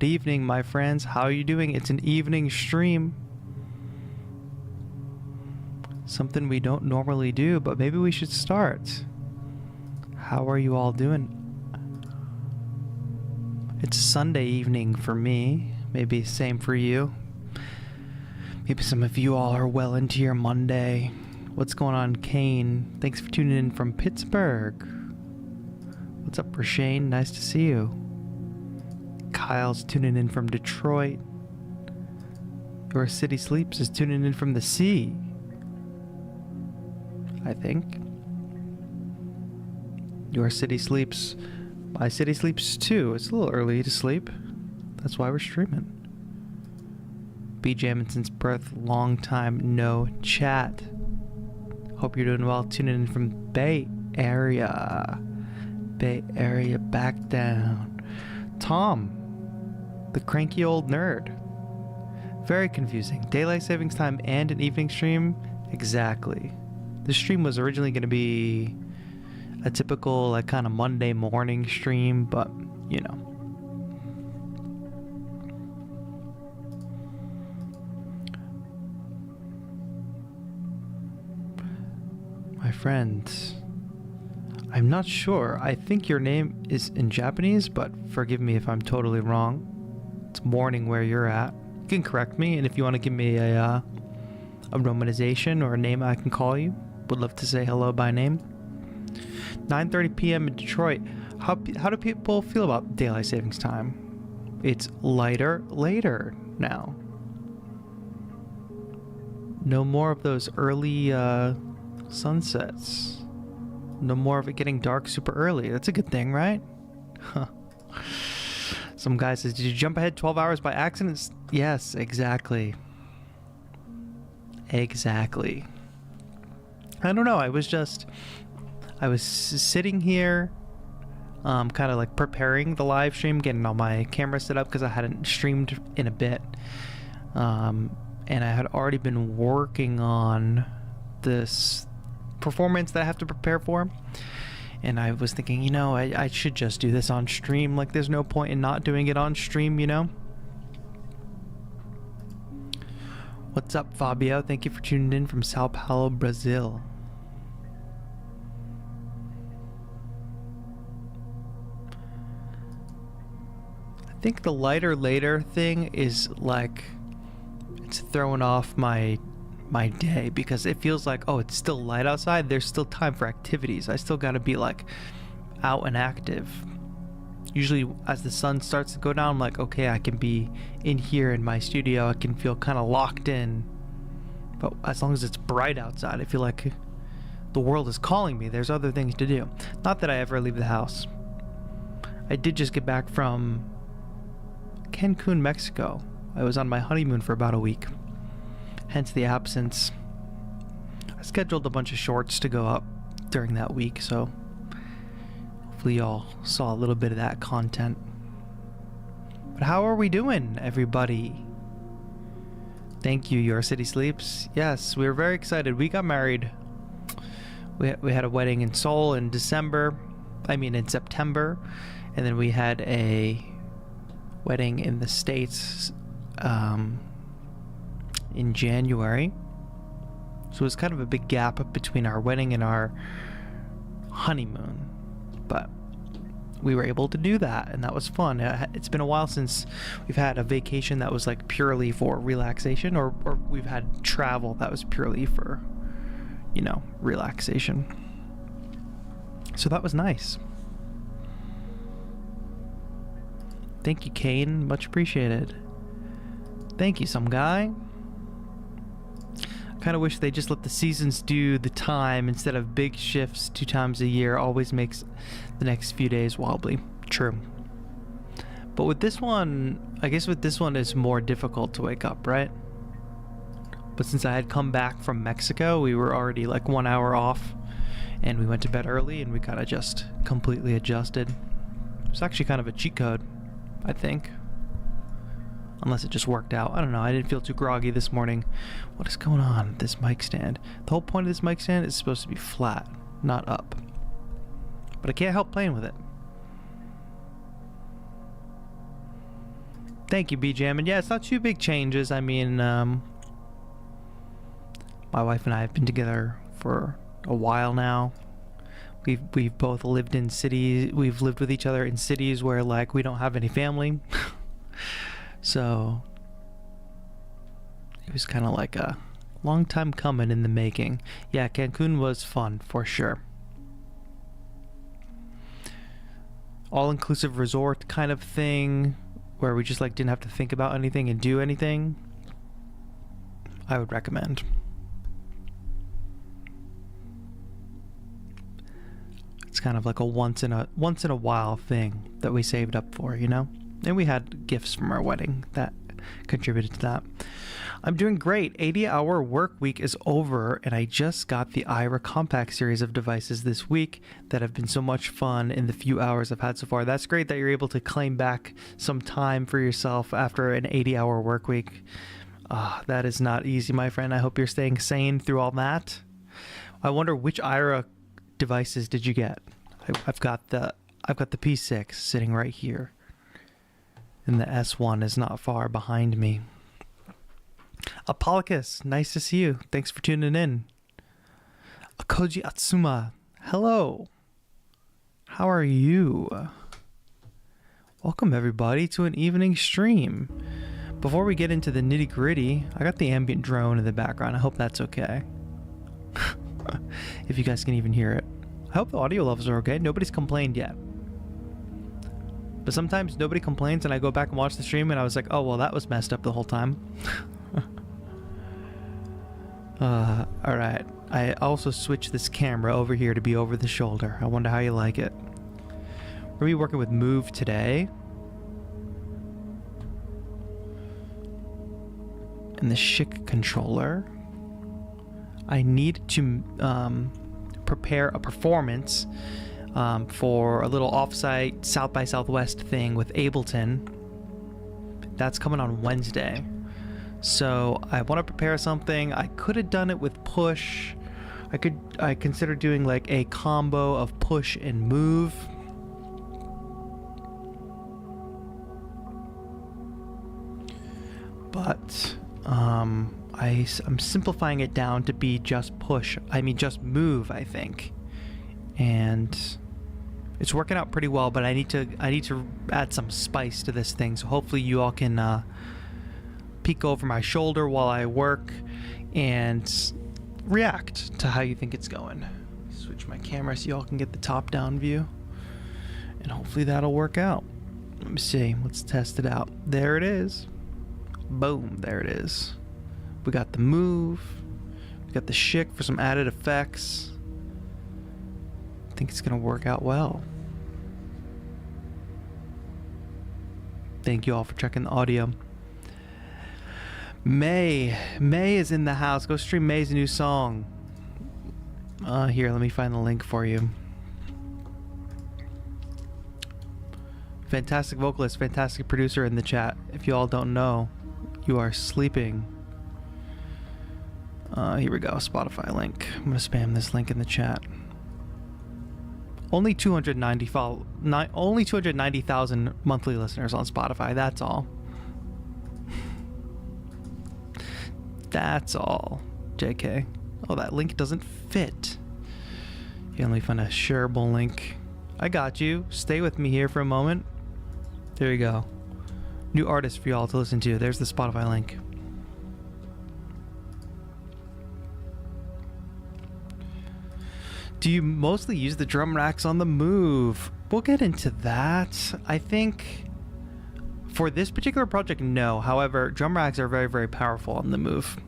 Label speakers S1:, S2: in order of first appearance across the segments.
S1: Good evening, my friends. How are you doing? It's an evening stream. Something we don't normally do, but maybe we should start. How are you all doing? It's Sunday evening for me. Maybe same for you. Maybe some of you all are well into your Monday. What's going on, Kane? Thanks for tuning in from Pittsburgh. What's up, Rashane? Nice to see you. Kyle's tuning in from Detroit. Your City Sleeps is tuning in from the sea, I think. Your City Sleeps. My City Sleeps too. It's a little early to sleep. That's why we're streaming. B. Jaminson's birth. Long time no chat. Hope you're doing well. Tuning in from Bay Area. Bay Area back down. Tom, the cranky old nerd. Very confusing. Daylight savings time and an evening stream? Exactly. This stream was originally going to be a typical, like, kind of Monday morning stream, but, you know. My friends, I'm not sure. I think your name is in Japanese, but forgive me if I'm totally wrong. It's morning where you're at. You can correct me, and if you want to give me a romanization or a name I can call you, would love to say hello by name. 9:30 p.m. in Detroit. How do people feel about daylight savings time? It's lighter later now. No more of those early sunsets. No more of it getting dark super early. That's a good thing, right? Huh. Some guy says, did you jump ahead 12 hours by accident? Yes, exactly. Exactly. I don't know. I was sitting here, kind of like preparing the live stream, getting all my camera set up because I hadn't streamed in a bit. And I had already been working on this performance that I have to prepare for. And I was thinking, you know, I should just do this on stream. Like, there's no point in not doing it on stream, you know? What's up, Fabio? Thank you for tuning in from Sao Paulo, Brazil. I think the lighter later thing is like, it's throwing off my day because it feels like, oh, it's still light outside. There's still time for activities. I still got to be like out and active. Usually as the sun starts to go down, I'm like, okay, I can be in here in my studio. I can feel kind of locked in. But as long as it's bright outside, I feel like the world is calling me. There's other things to do. Not that I ever leave the house. I did just get back from Cancun, Mexico. I was on my honeymoon for about a week. Hence the absence. I scheduled a bunch of shorts to go up during that week, so hopefully y'all saw a little bit of that content. But how are we doing, everybody? Thank you, Your City Sleeps. Yes, we were very excited. We got married. We had a wedding in Seoul in September. And then we had a wedding in the States in January. So it was kind of a big gap between our wedding and our honeymoon, but we were able to do that, and that was fun. It's been a while since we've had a vacation that was like purely for relaxation, or we've had travel that was purely for, you know, relaxation. So that was nice. Thank you, Kane. Much appreciated. Thank you, some guy. Kind of wish they just let the seasons do the time instead of big shifts 2 times a year. Always makes the next few days wobbly. True. But with this one, I guess with this one it's more difficult to wake up, right? But since I had come back from Mexico, we were already like 1 hour off, and we went to bed early, and we kind of just completely adjusted. It's actually kind of a cheat code, I think. Unless it just worked out. I don't know. I didn't feel too groggy this morning. What is going on with this mic stand? The whole point of this mic stand is supposed to be flat, not up. But I can't help playing with it. Thank you, BJM. And yeah, it's not too big changes. I mean, my wife and I have been together for a while now. We've both lived in cities. We've lived with each other in cities where like we don't have any family. So it was kind of like a long time coming in the making. Yeah, Cancun was fun for sure. All-inclusive resort kind of thing where we just like didn't have to think about anything and do anything. I would recommend. It's kind of like a once in a while thing that we saved up for, you know? And we had gifts from our wedding that contributed to that. I'm doing great. 80-hour work week is over, and I just got the IRA compact series of devices this week that have been so much fun in the few hours I've had so far. That's great that you're able to claim back some time for yourself after an 80-hour work week. That is not easy, my friend. I hope you're staying sane through all that. I wonder which IRA devices did you get? I've got the P6 sitting right here, and the S1 is not far behind me. Apolicus, nice to see you. Thanks for tuning in. Akoji Atsuma, hello. How are you? Welcome everybody to an evening stream. Before we get into the nitty gritty, I got the ambient drone in the background. I hope that's okay. If you guys can even hear it. I hope the audio levels are okay. Nobody's complained yet. But sometimes nobody complains and I go back and watch the stream and I was like, oh, well, that was messed up the whole time. Alright. I also switched this camera over here to be over the shoulder. I wonder how you like it. We're going to be working with Move today. And the Chic controller. I need to prepare a performance for a little offsite South by Southwest thing with Ableton. That's coming on Wednesday. So I want to prepare something. I could have done it with Push. I consider doing like a combo of Push and Move. But I'm simplifying it down to be just Move, I think. And it's working out pretty well, but I need to add some spice to this thing. So hopefully you all can peek over my shoulder while I work and react to how you think it's going. Switch my camera so y'all can get the top-down view, and hopefully that'll work out. Let me see. Let's test it out. There it is. Boom. There it is. We got the Move. We got the Chic for some added effects. I think it's gonna work out well. Thank you all for checking the audio. May is in the house. Go stream May's new song. Here, let me find the link for you. Fantastic vocalist, fantastic producer in the chat. If you all don't know, you are sleeping. Here we go, Spotify link. I'm gonna spam this link in the chat. Only 290,000 monthly listeners on Spotify. That's all. That's all. JK. Oh, that link doesn't fit. You only find a shareable link. I got you. Stay with me here for a moment. There you go. New artist for y'all to listen to. There's the Spotify link. Do you mostly use the drum racks on the Move? We'll get into that. I think for this particular project, no. However, drum racks are very, very powerful on the Move.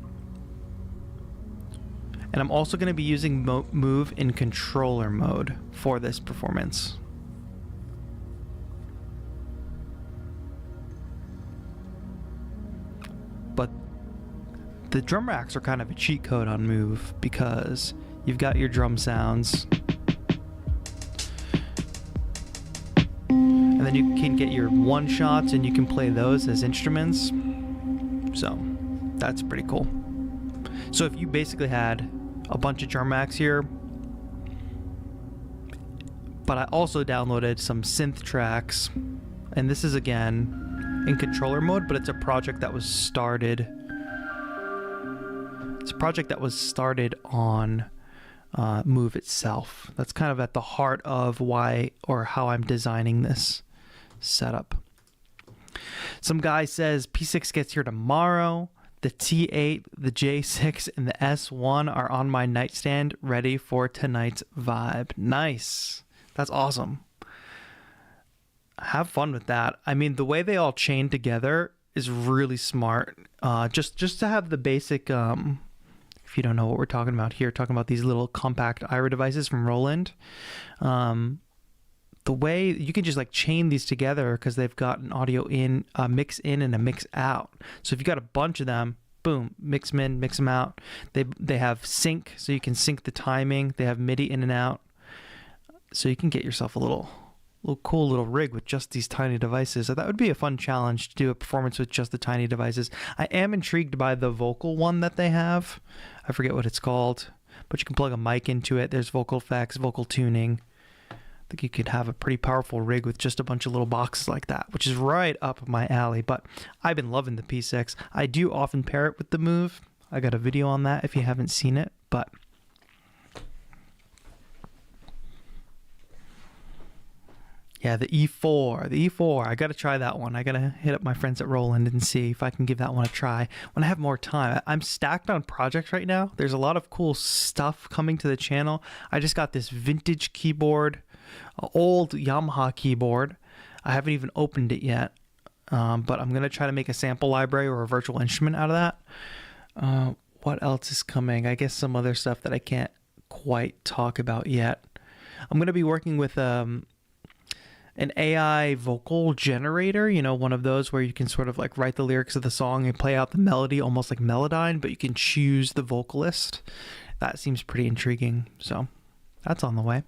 S1: And I'm also going to be using Move in controller mode for this performance. But the drum racks are kind of a cheat code on Move because you've got your drum sounds, and then you can get your one shots and you can play those as instruments. So that's pretty cool. So if you basically had a bunch of drum racks here, but I also downloaded some synth tracks, and this is again in controller mode, but it's a project that was started. It's a project that was started on Move itself. That's kind of at the heart of why or how I'm designing this setup. Some guy says P6 gets here tomorrow. The T8, the J6, and the S1 are on my nightstand ready for tonight's vibe. Nice. That's awesome. Have fun with that. I mean, the way they all chain together is really smart. Just to have the basic, if you don't know what we're talking about here, talking about these little compact Ira devices from Roland. The way you can just like chain these together because they've got an audio in, a mix in, and a mix out. So if you got a bunch of them, boom, mix them in, mix them out. They have sync, so you can sync the timing. They have MIDI in and out, so you can get yourself a little cool little rig with just these tiny devices. So that would be a fun challenge to do a performance with just the tiny devices. I am intrigued by the vocal one that they have. I forget what it's called, but you can plug a mic into it. There's vocal effects, vocal tuning. I think you could have a pretty powerful rig with just a bunch of little boxes like that, which is right up my alley. But I've been loving the P6. I do often pair it with the Move. I got a video on that if you haven't seen it, but yeah, the E4. I got to try that one. I got to hit up my friends at Roland and see if I can give that one a try when I have more time. I'm stacked on projects right now. There's a lot of cool stuff coming to the channel. I just got this vintage keyboard, old Yamaha keyboard. I haven't even opened it yet, but I'm going to try to make a sample library or a virtual instrument out of that. What else is coming? I guess some other stuff that I can't quite talk about yet. I'm going to be working with an AI vocal generator, you know, one of those where you can sort of like write the lyrics of the song and play out the melody almost like Melodyne, but you can choose the vocalist. That seems pretty intriguing, so that's on the way.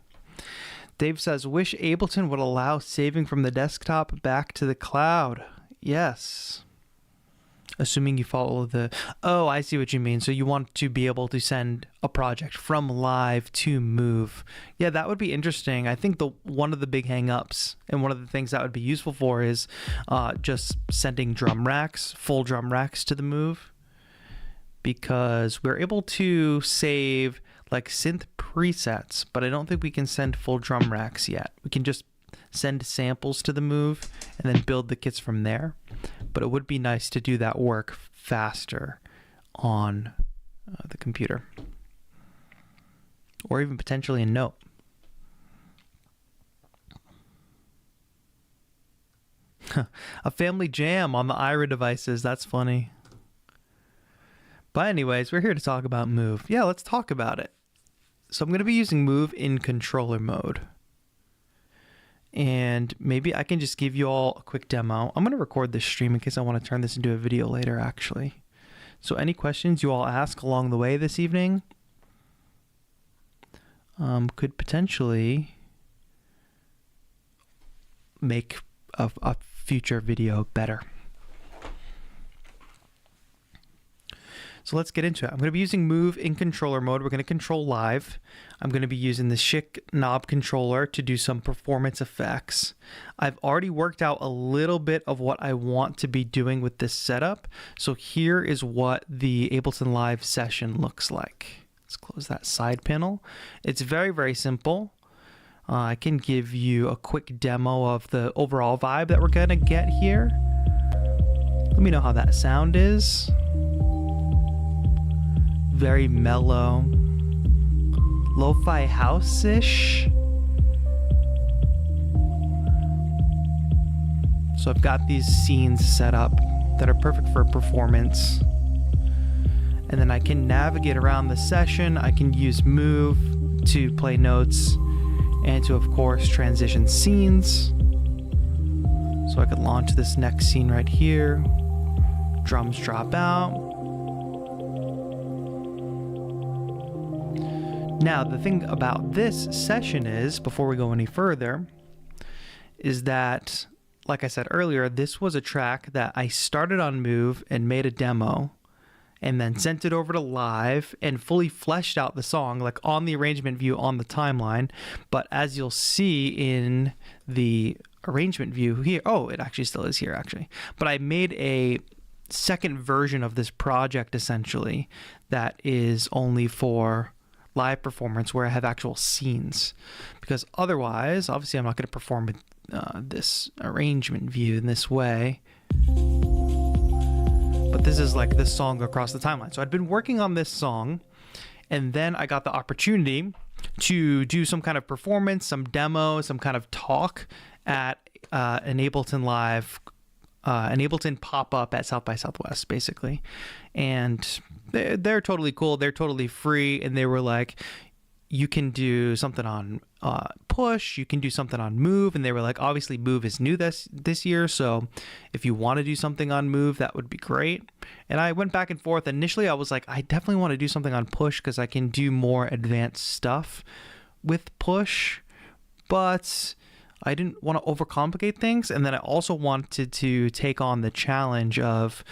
S1: Dave says, wish Ableton would allow saving from the desktop back to the cloud. Yes. Assuming you follow the... Oh, I see what you mean. So you want to be able to send a project from Live to Move. Yeah, that would be interesting. I think one of the big hang-ups and one of the things that would be useful for is just sending drum racks, full drum racks to the Move, because we're able to save like synth presets, but I don't think we can send full drum racks yet. We can just send samples to the Move and then build the kits from there. But it would be nice to do that work faster on the computer, or even potentially in Note. A family jam on the Ira devices. That's funny. But anyways, we're here to talk about Move. Yeah, let's talk about it. So I'm going to be using Move in controller mode. And maybe I can just give you all a quick demo. I'm going to record this stream in case I want to turn this into a video later, actually. So any questions you all ask along the way this evening could potentially make a future video better. So let's get into it. I'm going to be using Move in controller mode. We're going to control live. I'm going to be using the Schick knob controller to do some performance effects. I've already worked out a little bit of what I want to be doing with this setup. So here is what the Ableton Live session looks like. Let's close that side panel. It's very, very simple. I can give you a quick demo of the overall vibe that we're going to get here. Let me know how that sound is. Very mellow, lo-fi house-ish. So I've got these scenes set up that are perfect for performance. And then I can navigate around the session. I can use Move to play notes and to, of course, transition scenes. So I could launch this next scene right here. Drums drop out. Now, the thing about this session is, before we go any further, is that, like I said earlier, this was a track that I started on Move and made a demo and then sent it over to Live and fully fleshed out the song, like on the arrangement view on the timeline. But as you'll see in the arrangement view here. Oh, it actually still is here, actually. But I made a second version of this project, essentially, that is only for live performance, where I have actual scenes. Because otherwise, obviously, I'm not going to perform with this arrangement view in this way. But this is like the song across the timeline. So I'd been working on this song, and then I got the opportunity to do some kind of performance, some demo, some kind of talk at an Ableton Live, an Ableton pop-up at South by Southwest, basically. And they're totally cool. They're totally free. And they were like, you can do something on Push, you can do something on Move. And they were like, obviously Move is new this year, so if you want to do something on Move, that would be great. And I went back and forth. Initially, I was like, I definitely want to do something on Push because I can do more advanced stuff with Push, but I didn't want to overcomplicate things. And then I also wanted to take on the challenge of,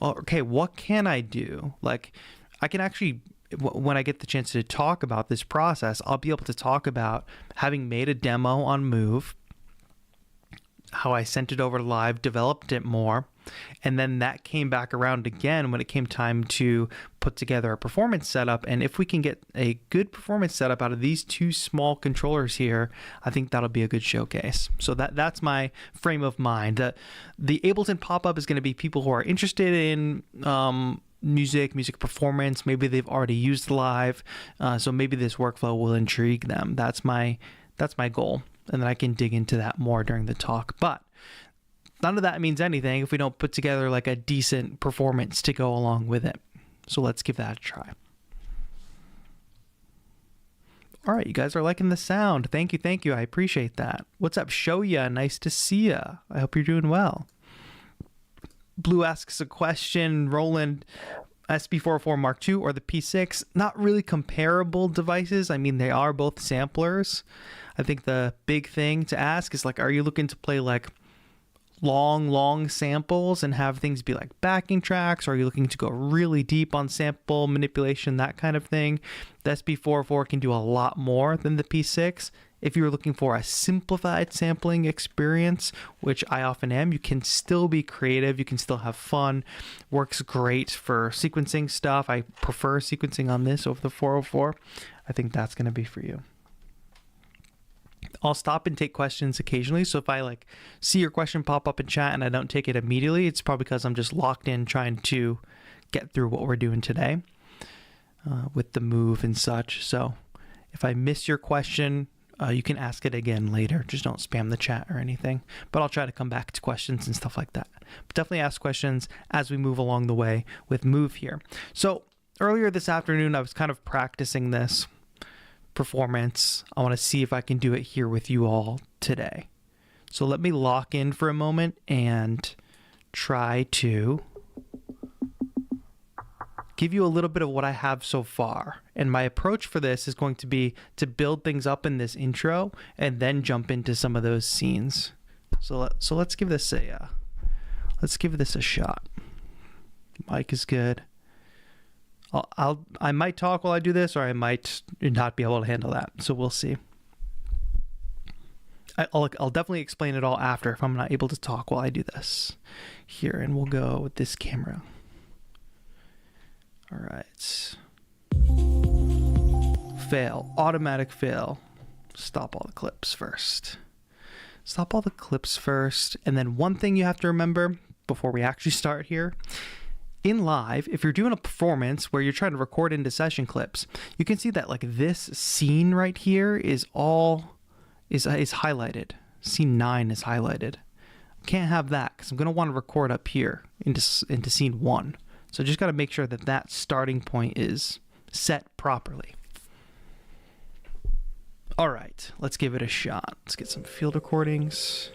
S1: well, okay, what can I do? Like, I can actually, when I get the chance to talk about this process, I'll be able to talk about having made a demo on Move, how I sent it over live, developed it more, and then that came back around again when it came time to put together a performance setup. And if we can get a good performance setup out of these two small controllers here, I think that'll be a good showcase. So that's my frame of mind. The Ableton pop-up is going to be people who are interested in music performance. Maybe they've already used live, so maybe this workflow will intrigue them. That's my goal, and then I can dig into that more during the talk. But none of that means anything if we don't put together like a decent performance to go along with it. So let's give that a try. All right, you guys are liking the sound. Thank you. I appreciate that. What's up, Shoya? Nice to see ya. I hope you're doing well. Blue asks a question. Roland, SB404 Mark II or the P6, not really comparable devices. I mean, they are both samplers. I think the big thing to ask is, like, are you looking to play like long samples and have things be like backing tracks, or are you looking to go really deep on sample manipulation, that kind of thing? The SB404 can do a lot more than the P6. If you're looking for a simplified sampling experience, which I often am, you can still be creative, you can still have fun. Works great for sequencing stuff. I prefer sequencing on this over the 404. I think that's going to be for you. I'll stop and take questions occasionally. So if I like see your question pop up in chat and I don't take it immediately, it's probably because I'm just locked in trying to get through what we're doing today with the move and such. So if I miss your question, you can ask it again later. Just don't spam the chat or anything. But I'll try to come back to questions and stuff like that. But definitely ask questions as we move along the way with Move here. So earlier this afternoon, I was kind of practicing this performance. I want to see if I can do it here with you all today. So let me lock in for a moment and try to give you a little bit of what I have so far. And my approach for this is going to be to build things up in this intro and then jump into some of those scenes. So let's give this a shot. Mic is good. I might talk while I do this, or I might not be able to handle that. So we'll see. I'll definitely explain it all after if I'm not able to talk while I do this. Here, and we'll go with this camera. All right. Fail. Automatic fail. Stop all the clips first. And then one thing you have to remember before we actually start here. In live, if you're doing a performance where you're trying to record into session clips, you can see that like this scene right here is highlighted. Scene 9 is highlighted. Can't have that because I'm going to want to record up here into scene 1. So just got to make sure that that starting point is set properly. All right, let's give it a shot. Let's get some field recordings.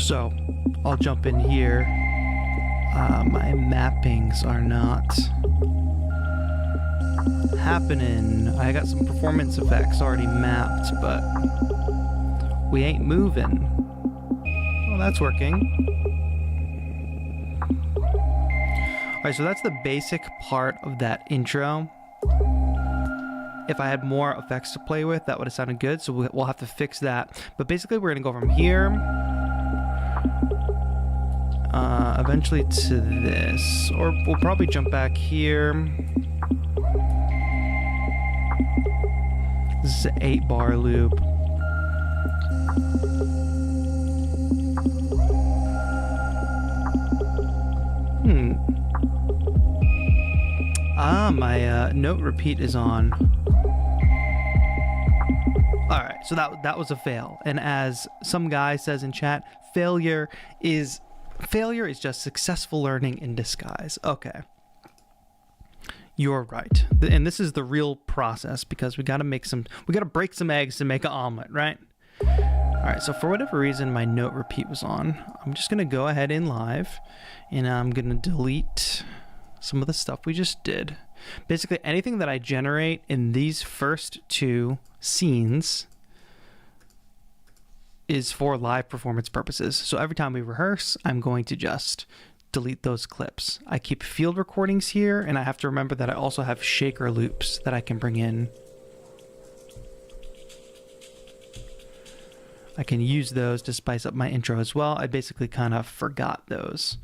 S1: So I'll jump in here. My mappings are not happening. I got some performance effects already mapped, but we ain't moving. Well, that's working. Alright, so that's the basic part of that intro. If I had more effects to play with, that would have sounded good, so we'll have to fix that. But basically, we're going to go from here, eventually to this. Or we'll probably jump back here. This is an 8-bar loop. My note repeat is on. Alright, so that was a fail. And as some guy says in chat, failure is just successful learning in disguise. Okay. You're right. And this is the real process, because we gotta break some eggs to make an omelet, right? Alright, so for whatever reason my note repeat was on. I'm just gonna go ahead in live and I'm gonna delete some of the stuff we just did. Basically anything that I generate in these first two scenes is for live performance purposes. So every time we rehearse, I'm going to just delete those clips. I keep field recordings here, and I have to remember that I also have shaker loops that I can bring in. I can use those to spice up my intro as well. I basically kind of forgot those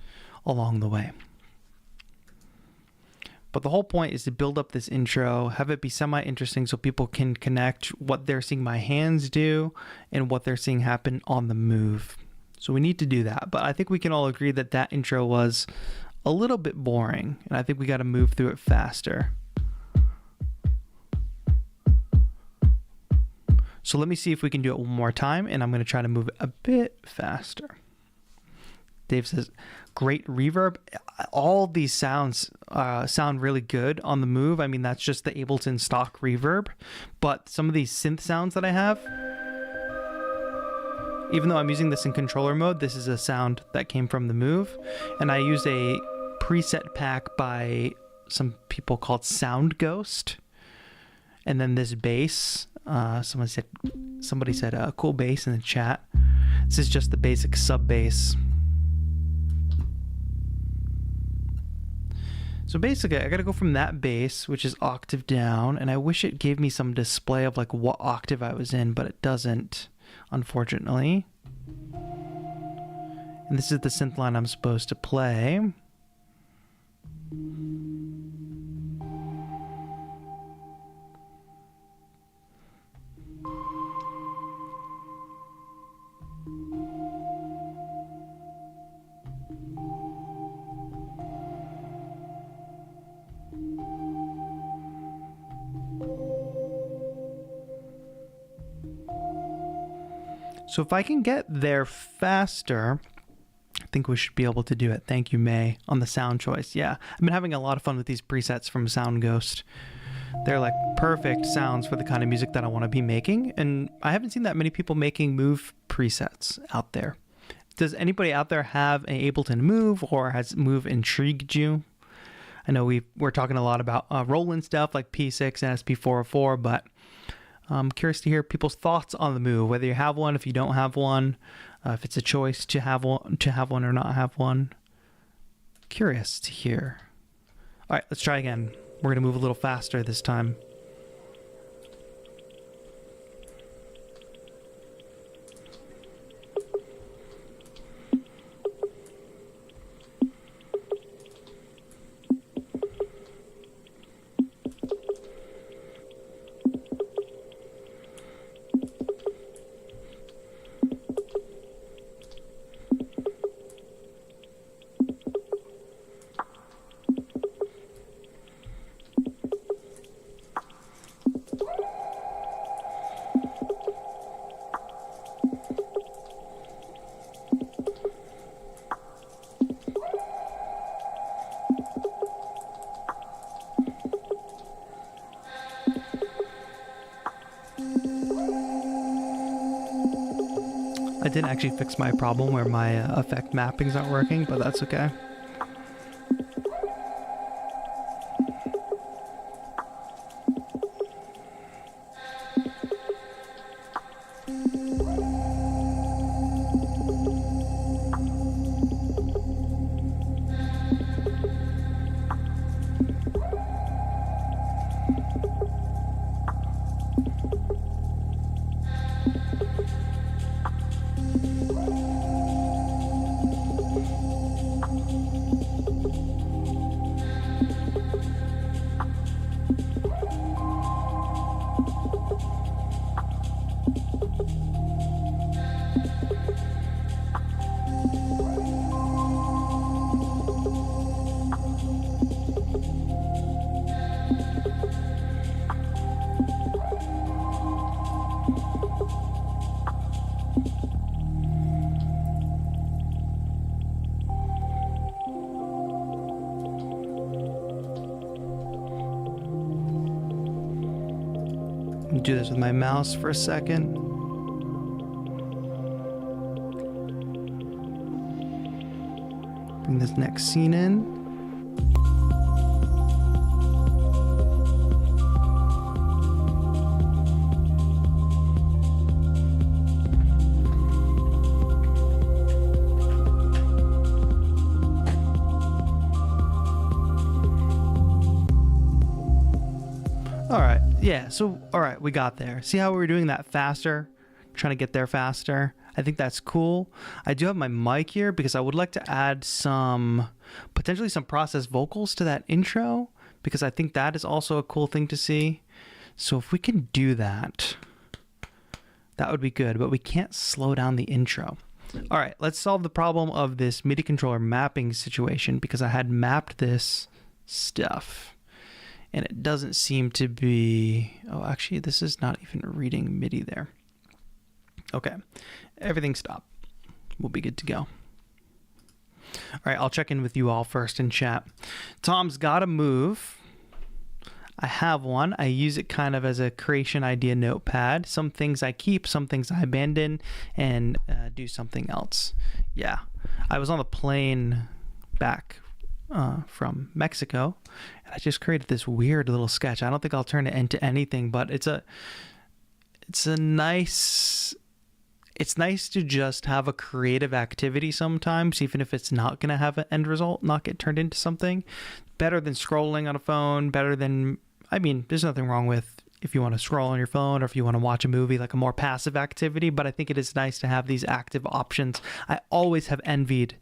S1: along the way. But the whole point is to build up this intro, have it be semi-interesting so people can connect what they're seeing my hands do and what they're seeing happen on the move. So we need to do that. But I think we can all agree that that intro was a little bit boring, and I think we got to move through it faster. So let me see if we can do it one more time, and I'm going to try to move it a bit faster. Dave says, great reverb. All these sounds sound really good on the move. I mean, that's just the Ableton stock reverb. But some of these synth sounds that I have, even though I'm using this in controller mode, this is a sound that came from the move. And I use a preset pack by some people called Sound Ghost. And then this bass, somebody said cool bass in the chat. This is just the basic sub bass. So basically, I gotta go from that bass, which is octave down, and I wish it gave me some display of like what octave I was in, but it doesn't, unfortunately. And this is the synth line I'm supposed to play. So if I can get there faster, I think we should be able to do it. Thank you, May, on the sound choice. Yeah, I've been having a lot of fun with these presets from Sound Ghost. They're like perfect sounds for the kind of music that I want to be making. And I haven't seen that many people making Move presets out there. Does anybody out there have an Ableton Move, or has Move intrigued you? I know we're talking a lot about Roland stuff like P6 and SP404, but I'm curious to hear people's thoughts on the Move, whether you have one, if you don't have one, if it's a choice to have one or not have one. Curious to hear. All right, let's try again. We're going to move a little faster this time. I didn't actually fix my problem where my effect mappings aren't working, but that's okay. Do this with my mouse for a second. Bring this next scene in. All right. Yeah, so, all right, we got there. See how we were doing that faster? Trying to get there faster. I think that's cool. I do have my mic here because I would like to add potentially some processed vocals to that intro, because I think that is also a cool thing to see. So if we can do that, that would be good, but we can't slow down the intro. All right, let's solve the problem of this MIDI controller mapping situation, because I had mapped this stuff. And it doesn't seem to be, oh, actually, this is not even reading MIDI there. Okay, everything stopped. We'll be good to go. All right, I'll check in with you all first in chat. Tom's got a move. I have one. I use it kind of as a creation idea notepad. Some things I keep, some things I abandon, and do something else. Yeah, I was on the plane back from Mexico, and I just created this weird little sketch. I don't think I'll turn it into anything, but it's nice to just have a creative activity sometimes, even if it's not going to have an end result, not get turned into something. Better than scrolling on a phone, better than, I mean, there's nothing wrong with if you want to scroll on your phone or if you want to watch a movie, like a more passive activity, but I think it is nice to have these active options. I always have envied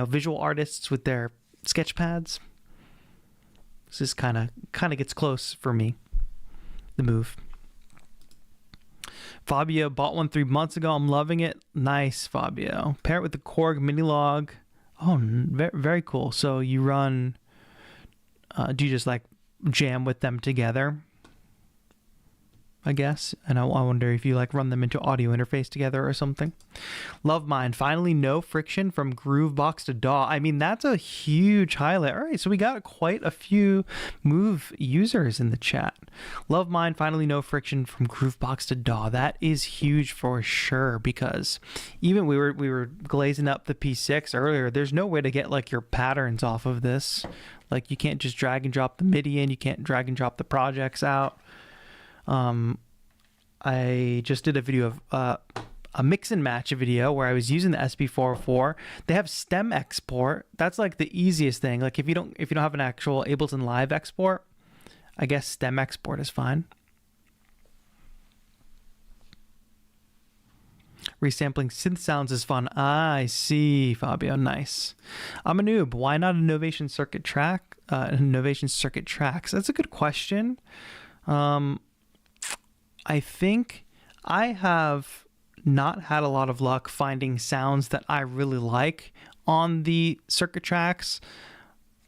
S1: visual artists with their sketch pads. This is kind of gets close for me, the move. Fabio bought one 3 months ago. I'm loving it. Nice, Fabio. Pair it with the Korg mini log. Oh, very, very cool. So you run, do you just like jam with them together, I guess? And I wonder if you like run them into audio interface together or something. Love Mine, finally no friction from Groovebox to DAW. I mean, that's a huge highlight. All right, so we got quite a few Move users in the chat. Love Mine, finally no friction from Groovebox to DAW. That is huge for sure, because even we were glazing up the P6 earlier. There's no way to get like your patterns off of this. Like you can't just drag and drop the MIDI in. You can't drag and drop the projects out. I just did a video of a mix and match video where I was using the SP404. They have stem export. That's like the easiest thing. Like if you don't have an actual Ableton Live export, I guess stem export is fine. Resampling synth sounds is fun. I see, Fabio. Nice. I'm a noob. Why not a Novation Circuit track? Novation Circuit tracks. That's a good question. I think I have not had a lot of luck finding sounds that I really like on the circuit tracks.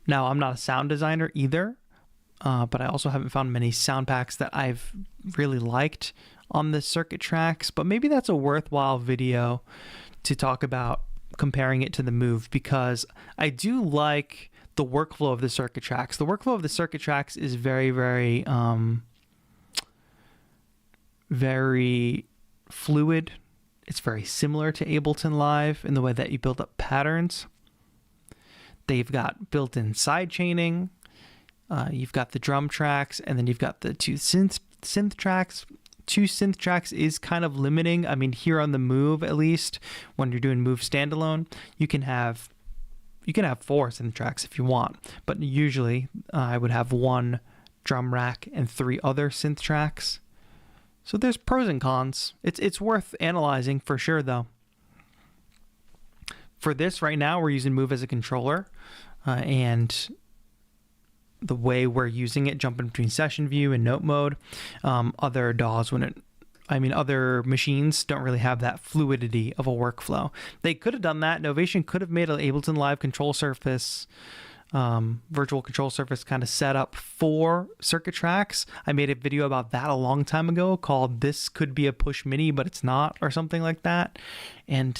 S1: Now, I'm not a sound designer either, but I also haven't found many sound packs that I've really liked on the circuit tracks. But maybe that's a worthwhile video to talk about comparing it to the Move, because I do like the workflow of the circuit tracks. The workflow of the circuit tracks is very, very very fluid. It's very similar to Ableton Live in the way that you build up patterns. They've got built-in side chaining. You've got the drum tracks, and then you've got the two synth tracks. 2 synth tracks is kind of limiting. I mean, here on the Move, at least, when you're doing Move standalone, you can have 4 synth tracks if you want, but usually I would have 1 drum rack and 3 other synth tracks. So there's pros and cons. It's worth analyzing for sure, though. For this right now, we're using Move as a controller, and the way we're using it, jumping between session view and note mode. Other DAWs other machines don't really have that fluidity of a workflow. They could have done that. Novation could have made an Ableton Live control surface, virtual control surface kind of set up for circuit tracks. I made a video about that a long time ago called "This Could Be a Push Mini, but It's Not," or something like that. And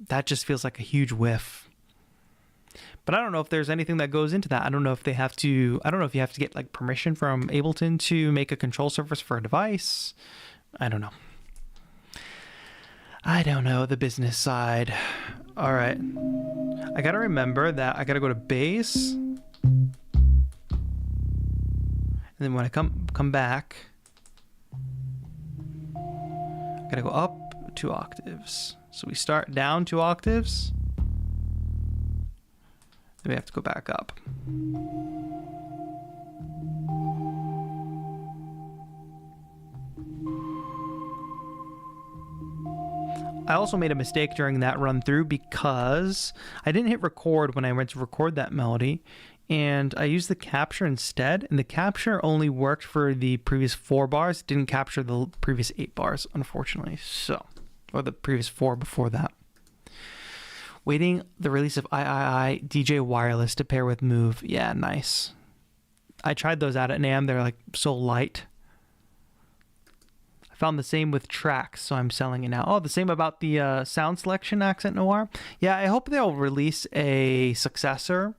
S1: that just feels like a huge whiff. But I don't know if there's anything that goes into that. I don't know if you have to get like permission from Ableton to make a control surface for a device. I don't know. The business side. All right. I got to remember that I got to go to bass. And then when I come back, I got to go up 2 octaves. So we start down 2 octaves. Then we have to go back up. I also made a mistake during that run through because I didn't hit record when I went to record that melody, and I used the capture instead, and the capture only worked for the previous 4 bars. It didn't capture the previous 8 bars, unfortunately. Or the previous 4 before that. Waiting the release of III DJ Wireless to pair with Move. Yeah, nice. I tried those out at NAMM. They're like so light. I found the same with tracks, so I'm selling it now. Oh, the same about the sound selection Accent Noir. Yeah, I hope they'll release a successor.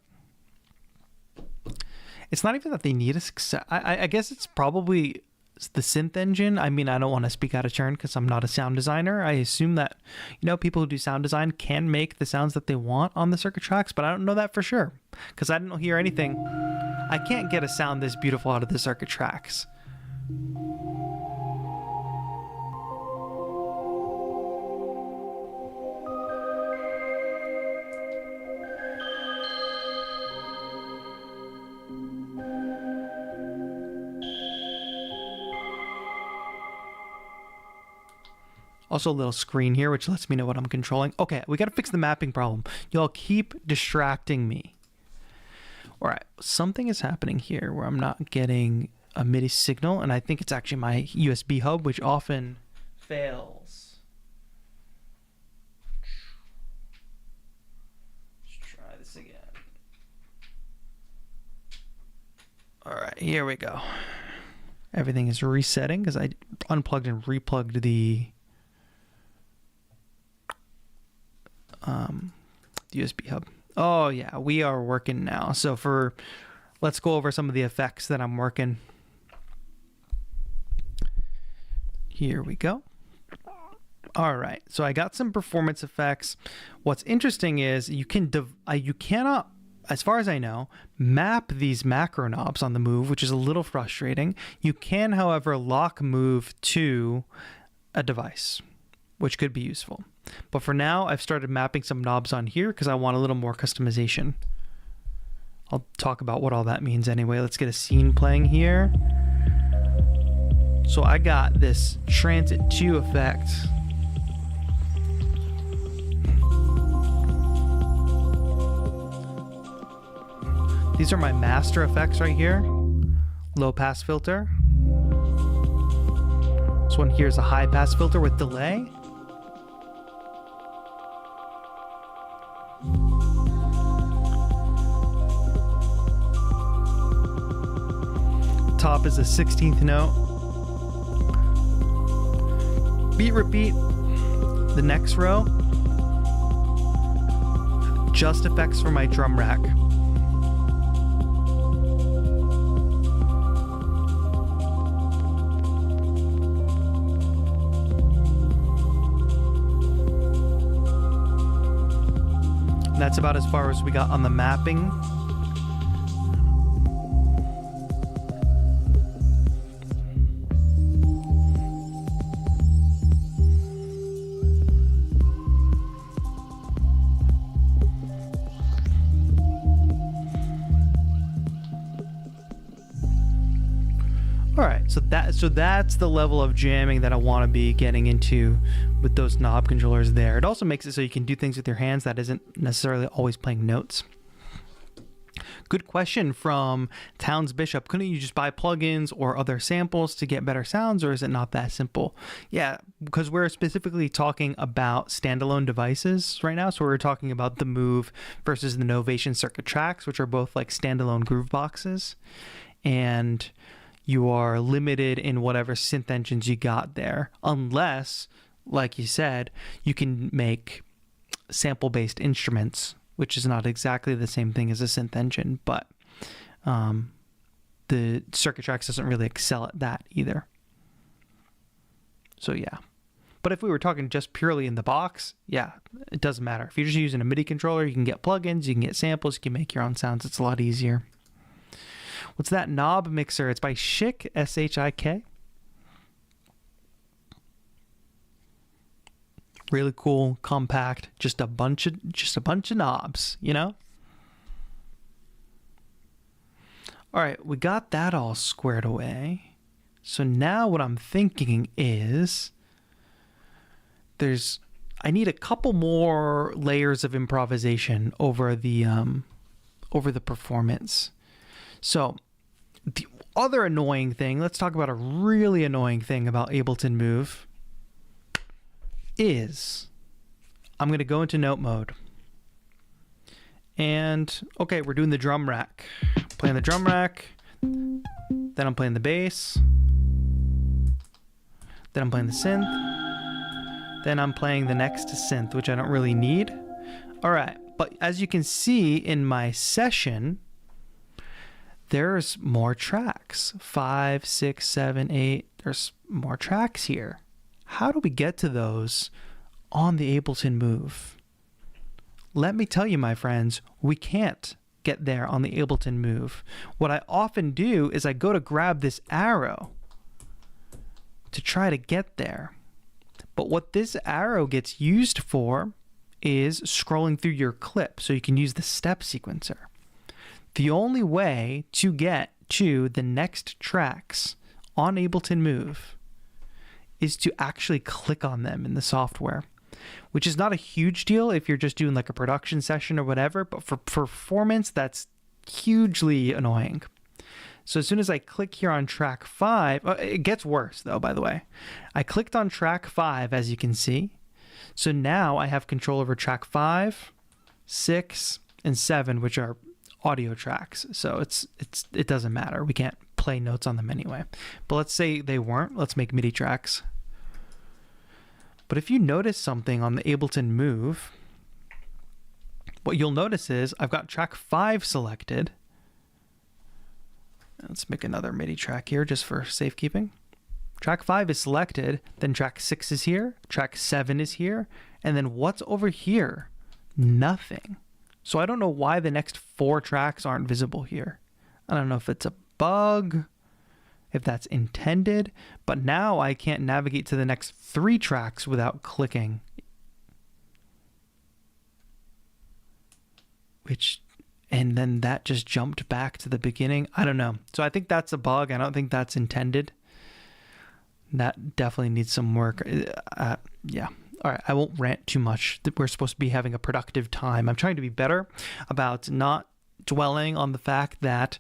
S1: It's not even that they need a success. I guess it's probably the synth engine. I mean, I don't want to speak out of turn because I'm not a sound designer. I assume that, people who do sound design can make the sounds that they want on the circuit tracks, but I don't know that for sure because I didn't hear anything. I can't get a sound this beautiful out of the circuit tracks. Also a little screen here, which lets me know what I'm controlling. Okay, we got to fix the mapping problem. Y'all keep distracting me. All right, something is happening here where I'm not getting a MIDI signal, and I think it's actually my USB hub, which often fails. Let's try this again. All right, here we go. Everything is resetting because I unplugged and replugged the USB hub. Oh yeah, we are working now. So let's go over some of the effects that I'm working. Here we go. All right, so I got some performance effects. What's interesting is you cannot, as far as I know, map these macro knobs on the Move, which is a little frustrating. You can, however, lock Move to a device, which could be useful. But for now, I've started mapping some knobs on here because I want a little more customization. I'll talk about what all that means anyway. Let's get a scene playing here. So I got this Transit 2 effect. These are my master effects right here. Low pass filter. This one here is a high pass filter with delay. Top is a 16th note. Beat repeat, the next row. Just effects for my drum rack. That's about as far as we got on the mapping. All right, so that's the level of jamming that I want to be getting into with those knob controllers there. It also makes it so you can do things with your hands that isn't necessarily always playing notes. Good question from Towns Bishop. Couldn't you just buy plugins or other samples to get better sounds, or is it not that simple? Yeah, because we're specifically talking about standalone devices right now. So we're talking about the Move versus the Novation Circuit Tracks, which are both like standalone groove boxes. And you are limited in whatever synth engines you got there, unless, like you said, you can make sample-based instruments, which is not exactly the same thing as a synth engine, but the Circuit Tracks doesn't really excel at that either. So yeah. But if we were talking just purely in the box, yeah, it doesn't matter. If you're just using a MIDI controller, you can get plugins, you can get samples, you can make your own sounds. It's a lot easier. What's that knob mixer? It's by Shik, S-H-I-K. Really cool, compact, just a bunch of knobs, you know? All right, we got that all squared away. So now what I'm thinking is I need a couple more layers of improvisation over the performance. So the other annoying thing, let's talk about a really annoying thing about Ableton Move is I'm going to go into note mode. And okay, we're doing the drum rack. Playing the drum rack, then I'm playing the bass, then I'm playing the synth, then I'm playing the next synth, which I don't really need. All right, but as you can see in my session, there's more tracks. 5, 6, 7, 8. There's more tracks here. How do we get to those on the Ableton Move? Let me tell you, my friends, we can't get there on the Ableton Move. What I often do is I go to grab this arrow to try to get there. But what this arrow gets used for is scrolling through your clip, so you can use the step sequencer. The only way to get to the next tracks on Ableton Move is to actually click on them in the software, which is not a huge deal if you're just doing like a production session or whatever, but for performance, that's hugely annoying. So as soon as I click here on track 5, it gets worse though, by the way. I clicked on track 5, as you can see. So now I have control over track 5, 6, and 7, which are audio tracks. So it doesn't matter. We can't play notes on them anyway. But let's say they weren't. Let's make MIDI tracks. But if you notice something on the Ableton Move, what you'll notice is I've got track 5 selected. Let's make another MIDI track here just for safekeeping. Track 5 is selected, then track 6 is here, track 7 is here, and then what's over here? Nothing. So I don't know why the next 4 tracks aren't visible here. I don't know if it's a bug, if that's intended, but now I can't navigate to the next 3 tracks without clicking. And then that just jumped back to the beginning. I don't know. So I think that's a bug. I don't think that's intended. That definitely needs some work. Yeah. All right, I won't rant too much. We're supposed to be having a productive time. I'm trying to be better about not dwelling on the fact that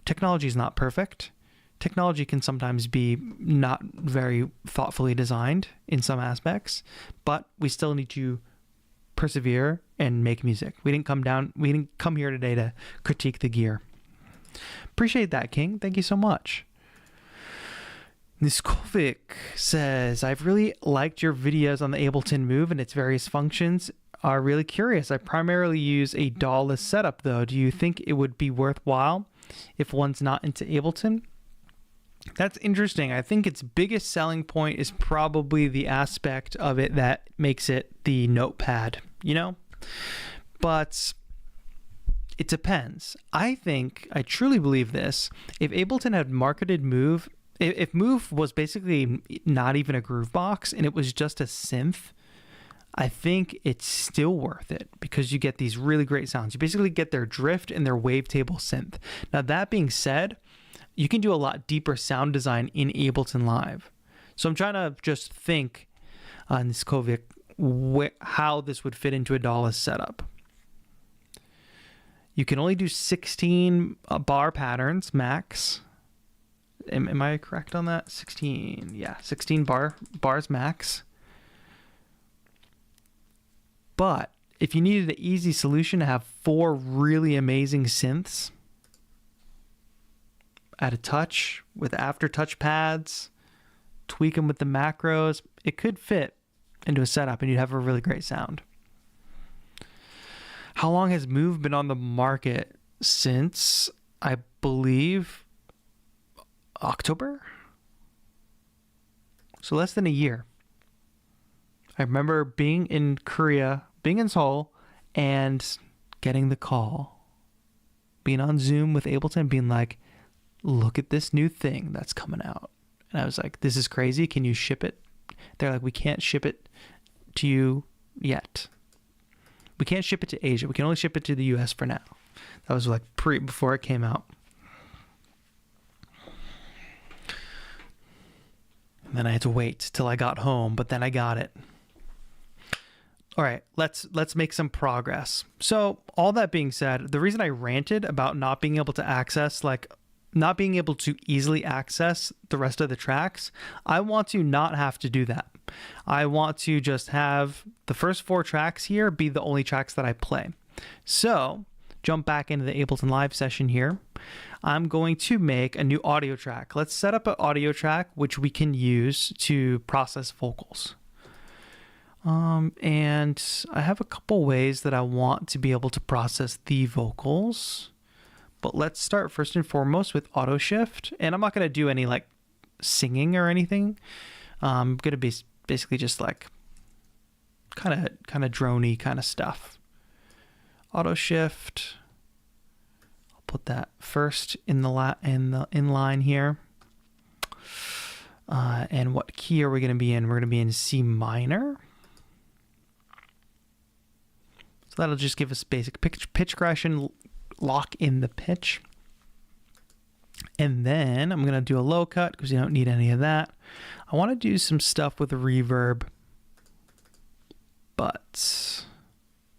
S1: technology is not perfect. Technology can sometimes be not very thoughtfully designed in some aspects, but we still need to persevere and make music. We didn't come here today to critique the gear. Appreciate that, King. Thank you so much. Niskovic says, I've really liked your videos on the Ableton Move and its various functions. Are really curious. I primarily use a DAW-less setup though. Do you think it would be worthwhile if one's not into Ableton? That's interesting. I think its biggest selling point is probably the aspect of it that makes it the notepad, you know? But it depends. I truly believe this. If Ableton had marketed Move, if Move was basically not even a groove box and it was just a synth, I think it's still worth it because you get these really great sounds. You basically get their drift and their wavetable synth. Now, that being said, you can do a lot deeper sound design in Ableton Live. So I'm trying to just think on this COVID how this would fit into a DAW setup. You can only do 16 bar patterns max. Am I correct on that? 16. Yeah, 16 bars max. But if you needed an easy solution to have 4 really amazing synths at a touch with aftertouch pads, tweak them with the macros, it could fit into a setup and you'd have a really great sound. How long has Move been on the market? Since, I believe, October? So less than a year. I remember being in Korea, being in Seoul, and getting the call. Being on Zoom with Ableton, being like, look at this new thing that's coming out. And I was like, this is crazy. Can you ship it? They're like, we can't ship it to you yet. We can't ship it to Asia. We can only ship it to the US for now. That was like before it came out. And then I had to wait till I got home, but then I got it. All right, let's make some progress. So all that being said, the reason I ranted about not being able to easily access the rest of the tracks, I want to not have to do that. I want to just have the first 4 tracks here be the only tracks that I play. So jump back into the Ableton Live session here. I'm going to make a new audio track. Let's set up an audio track which we can use to process vocals. And I have a couple ways that I want to be able to process the vocals. But let's start first and foremost with auto shift. And I'm not going to do any like singing or anything. I'm going to be basically just like kind of droney kind of stuff. Auto shift. I'll put that first in the line here. And what key are we going to be in? We're going to be in C minor. So that'll just give us basic pitch correction, lock in the pitch. And then I'm going to do a low cut because you don't need any of that. I want to do some stuff with reverb, but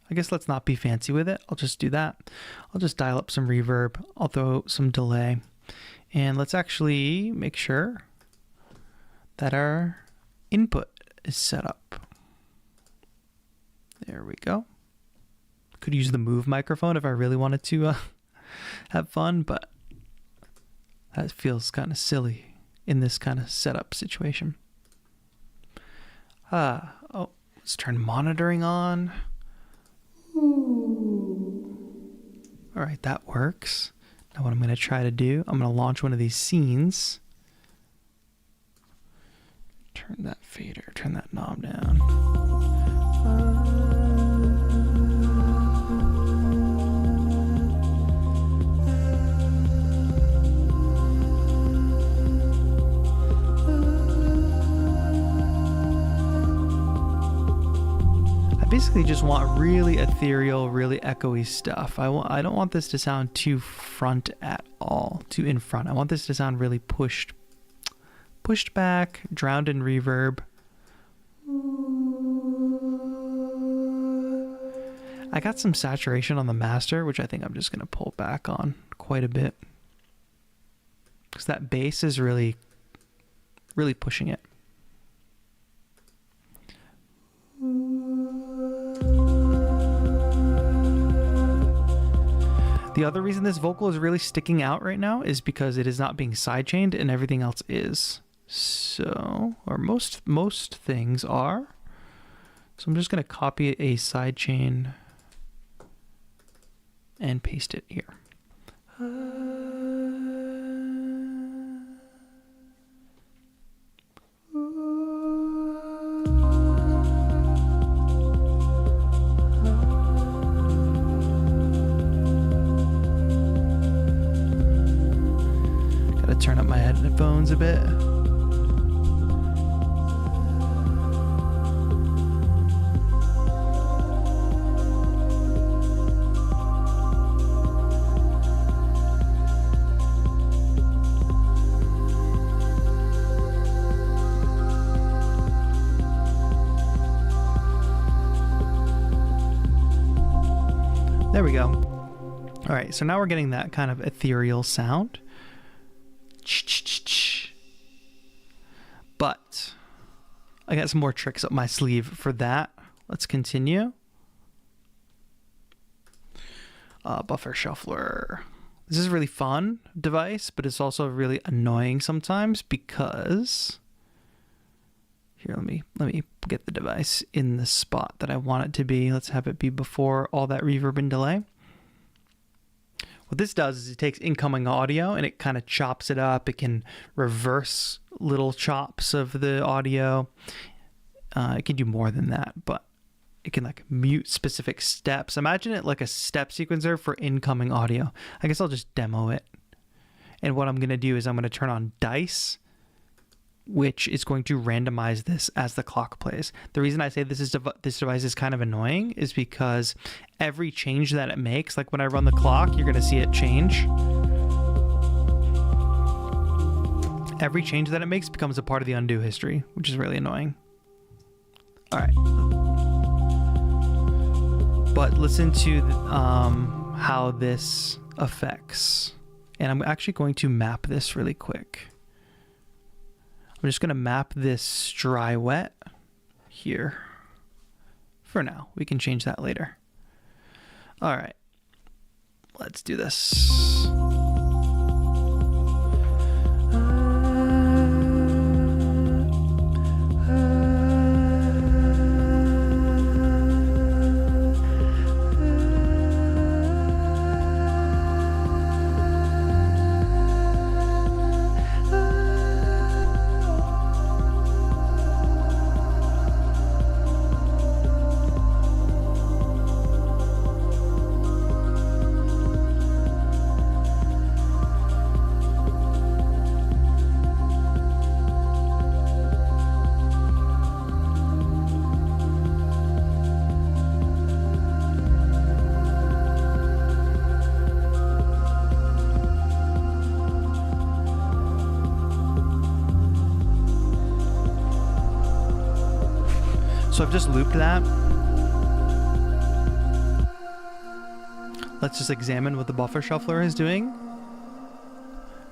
S1: I guess let's not be fancy with it. I'll just do that. I'll just dial up some reverb. I'll throw some delay. And let's actually make sure that our input is set up. There we go. Could use the Move microphone if I really wanted to have fun, but that feels kind of silly in this kind of setup situation. Oh, let's turn monitoring on. Ooh. All right, that works. Now what I'm going to try to do, I'm going to launch one of these scenes. Turn that fader, turn that knob down. I basically just want really ethereal, really echoey stuff. I don't want this to sound too front at all, too in front. I want this to sound really pushed back, drowned in reverb. I got some saturation on the master, which I think I'm just going to pull back on quite a bit. Because that bass is really, really pushing it. The other reason this vocal is really sticking out right now is because it is not being sidechained and everything else is. So, or most things are. So I'm just going to copy a sidechain and paste it here. to turn up my headphones a bit. There we go. All right, so now we're getting that kind of ethereal sound. But I got some more tricks up my sleeve for that. Let's continue. Buffer shuffler. This is a really fun device, but it's also really annoying sometimes because here, let me get the device in the spot that I want it to be. Let's have it be before all that reverb and delay. What this does is it takes incoming audio and it kind of chops it up. It can reverse little chops of the audio. It can do more than that, but it can like mute specific steps. Imagine it like a step sequencer for incoming audio. I guess I'll just demo it. And what I'm going to do is I'm going to turn on dice, which is going to randomize this as the clock plays. The reason I say this device is kind of annoying is because every change that it makes, like when I run the clock, you're going to see it change. Every change that it makes becomes a part of the undo history, which is really annoying. All right. But listen to how this affects. And I'm actually going to map this really quick. I'm just going to map this dry wet here for now. We can change that later. All right, let's do this. So I've just looped that. Let's just examine what the buffer shuffler is doing.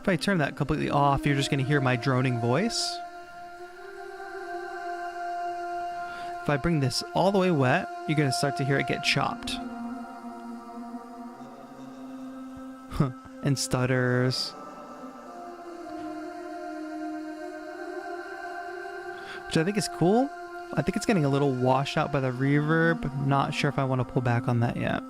S1: If I turn that completely off, you're just going to hear my droning voice. If I bring this all the way wet, you're going to start to hear it get chopped. And stutters. Which I think is cool. I think it's getting a little washed out by the reverb. Not sure if I want to pull back on that yet.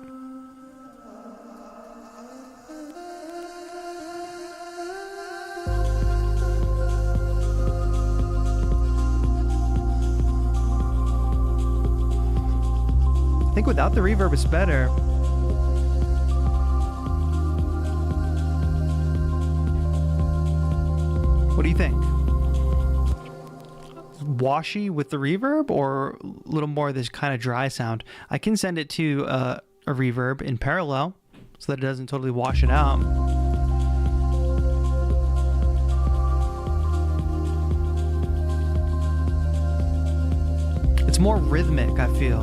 S1: I think without the reverb it's better. What do you think? Washy with the reverb or a little more of this kind of dry sound? I can send it to a reverb in parallel so that it doesn't totally wash it out. It's more rhythmic, I feel.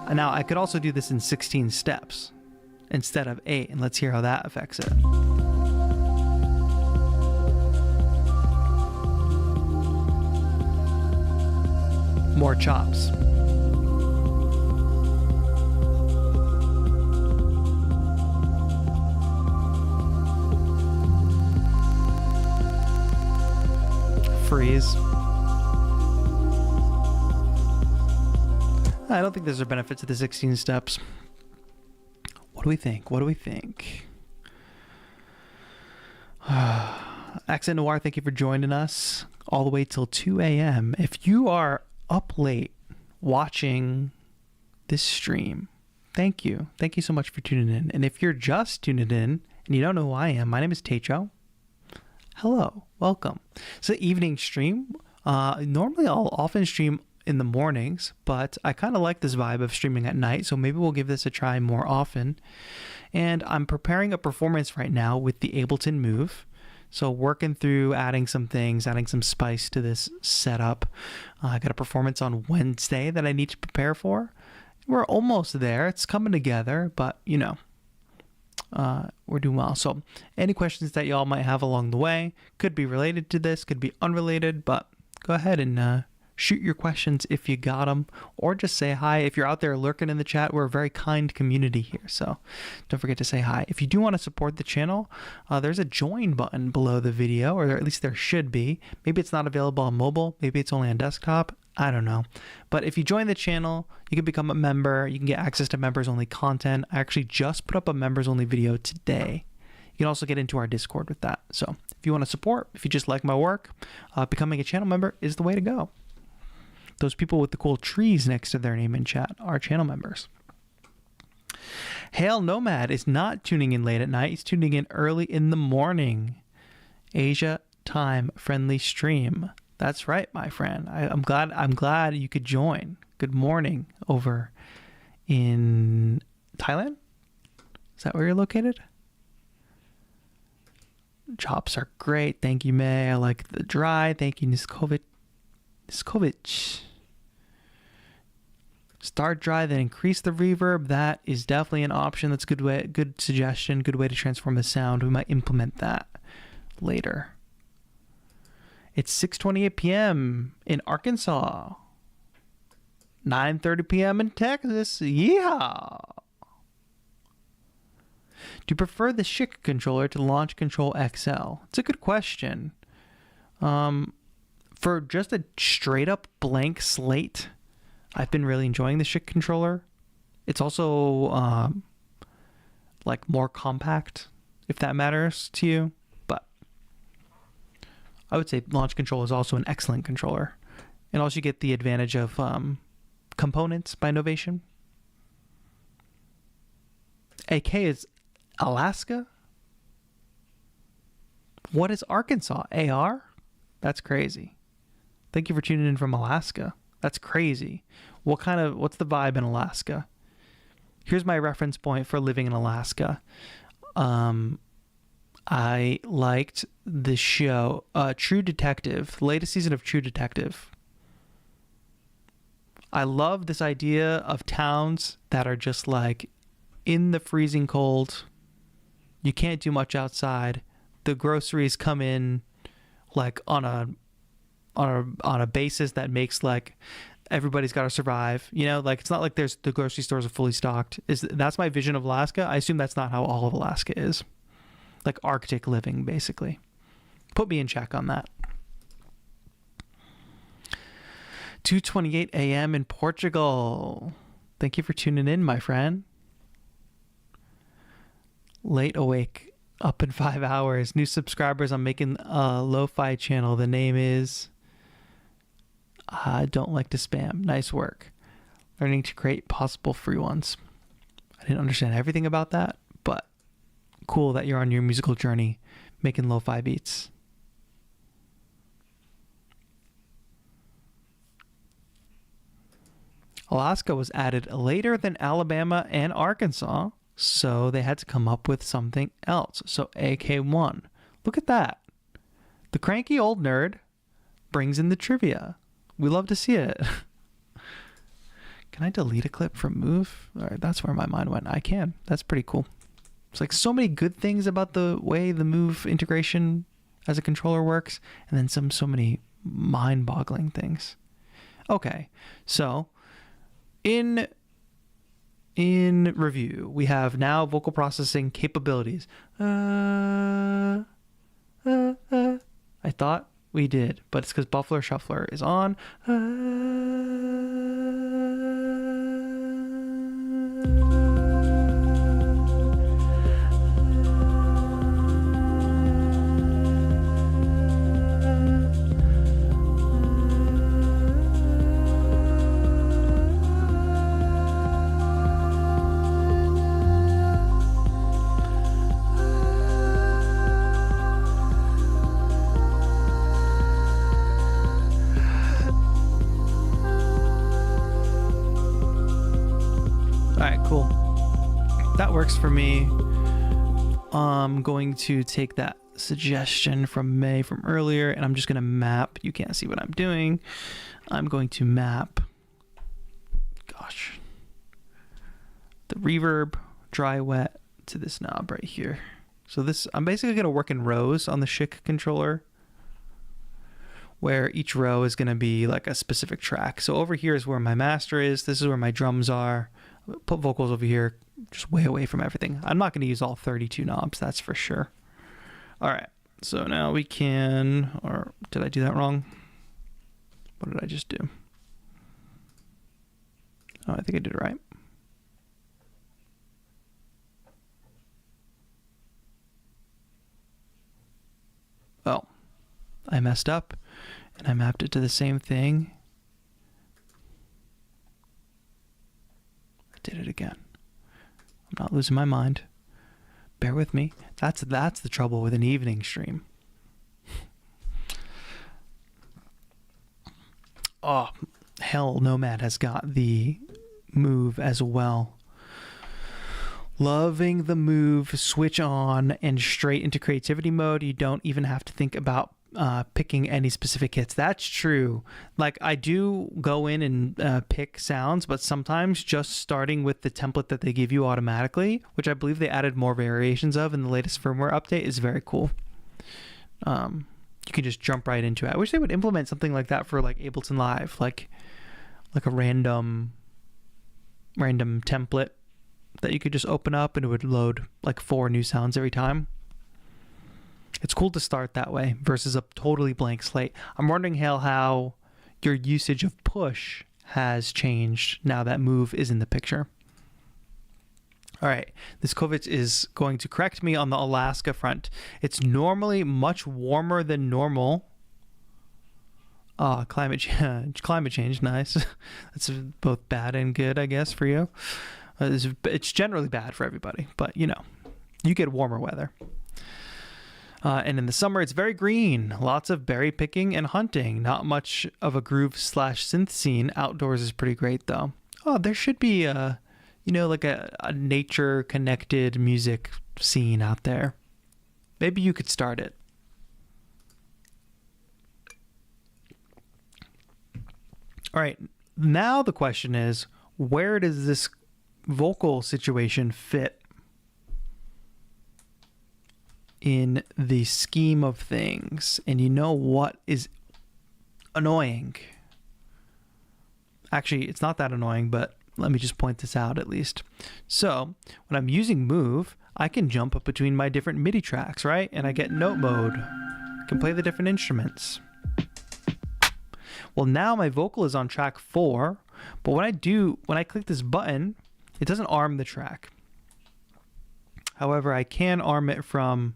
S1: And now I could also do this in 16 steps instead of 8, and let's hear how that affects it. More chops. Freeze. I don't think there's a benefit to the 16 steps. What do we think? What do we think? Accent Noir, thank you for joining us all the way till 2 a.m. If you are up late watching this stream. Thank you. Thank you so much for tuning in. And if you're just tuning in and you don't know who I am, my name is TAETRO. Hello. Welcome. It's an evening stream. Normally I'll often stream in the mornings, but I kind of like this vibe of streaming at night, so maybe we'll give this a try more often. And I'm preparing a performance right now with the Ableton Move. So working through adding some things, adding some spice to this setup. I got a performance on Wednesday that I need to prepare for. We're almost there. It's coming together, but you know, we're doing well. So any questions that y'all might have along the way could be related to this, could be unrelated, but go ahead and shoot your questions if you got them, or just say hi. If you're out there lurking in the chat, we're a very kind community here, so don't forget to say hi. If you do want to support the channel, there's a join button below the video, or at least there should be. Maybe it's not available on mobile, maybe it's only on desktop, I don't know. But if you join the channel, you can become a member, you can get access to members only content. I actually just put up a members only video today. You can also get into our Discord with that. So if you want to support, if you just like my work, becoming a channel member is the way to go. Those people with the cool trees next to their name in chat are channel members. Hail Nomad is not tuning in late at night. He's tuning in early in the morning. Asia time friendly stream. That's right, my friend. I'm glad you could join. Good morning over in Thailand. Is that where you're located? Chops are great. Thank you, May. I like the dry. Thank you, Niskovich. Start dry, then increase the reverb. That is definitely an option. That's a good way, good suggestion, good way to transform the sound. We might implement that later. It's 6:28 p.m. in Arkansas. 9:30 p.m. in Texas. Yeehaw! Do you prefer the Schick controller to the Launch Control XL? It's a good question. For just a straight up blank slate, I've been really enjoying the Schick controller. It's also like more compact, if that matters to you. But I would say Launch Control is also an excellent controller. And also you get the advantage of components by Novation. AK is Alaska? What is Arkansas? AR? That's crazy. Thank you for tuning in from Alaska. That's crazy. What's the vibe in Alaska? Here's my reference point for living in Alaska. I liked the show True Detective, the latest season of True Detective. I love this idea of towns that are just like in the freezing cold. You can't do much outside. The groceries come in like on a basis that makes like everybody's got to survive, you know, like it's not like the grocery stores are fully stocked. That's my vision of Alaska. I assume that's not how all of Alaska is, like Arctic living basically. Put me in check on that. 2:28 a.m. in Portugal. Thank you for tuning in, my friend. Late awake, up in 5 hours. New subscribers. I'm making a lo-fi channel. The name is I don't like to spam. Nice work. Learning to create possible free ones. I didn't understand everything about that, but cool that you're on your musical journey making lo-fi beats. Alaska was added later than Alabama and Arkansas, so they had to come up with something else. So AK1. Look at that. The cranky old nerd brings in the trivia. We love to see it. Can I delete a clip from Move? All right, that's where my mind went. I can. That's pretty cool. It's like so many good things about the way the Move integration as a controller works, and then so many mind-boggling things. Okay, so in review, we have now vocal processing capabilities. I thought we did, but it's because Buffler Shuffler is on. right, cool. That works for me. I'm going to take that suggestion from May from earlier, and I'm just going to map. You can't see what I'm doing. I'm going to map, gosh, the reverb, dry, wet to this knob right here. So this, I'm basically going to work in rows on the Schick controller, where each row is going to be like a specific track. So over here is where my master is. This is where my drums are. Put vocals over here, just way away from everything. I'm not going to use all 32 knobs, that's for sure. All right, so now we can, or did I do that wrong? What did I just do? Oh, I think I did it right. Oh, I messed up and I mapped it to the same thing. I did it again. I'm not losing my mind. Bear with me. That's the trouble with an evening stream. Oh, hell, Nomad has got the Move as well. Loving the Move, switch on and straight into creativity mode. You don't even have to think about picking any specific hits. That's true. Like, I do go in and pick sounds, but sometimes just starting with the template that they give you automatically, which I believe they added more variations of in the latest firmware update, is very cool. You can just jump right into it. I wish they would implement something like that for like Ableton Live, like a random template that you could just open up and it would load like 4 new sounds every time. It's cool to start that way versus a totally blank slate. I'm wondering, Hale, how your usage of push has changed now that Move is in the picture. All right, this Kovic is going to correct me on the Alaska front. It's normally much warmer than normal. Climate change, nice. That's both bad and good, I guess, for you. It's generally bad for everybody, but you know, you get warmer weather. And in the summer, it's very green. Lots of berry picking and hunting. Not much of a groove/synth scene. Outdoors is pretty great, though. Oh, there should be like a nature-connected music scene out there. Maybe you could start it. All right, now the question is, where does this vocal situation fit in the scheme of things? And you know what is annoying? Actually, it's not that annoying, but let me just point this out at least. So when I'm using Move, I can jump up between my different MIDI tracks, right? And I get note mode. I can play the different instruments. Well, now my vocal is on track 4, but when I click this button, it doesn't arm the track. However, I can arm it from...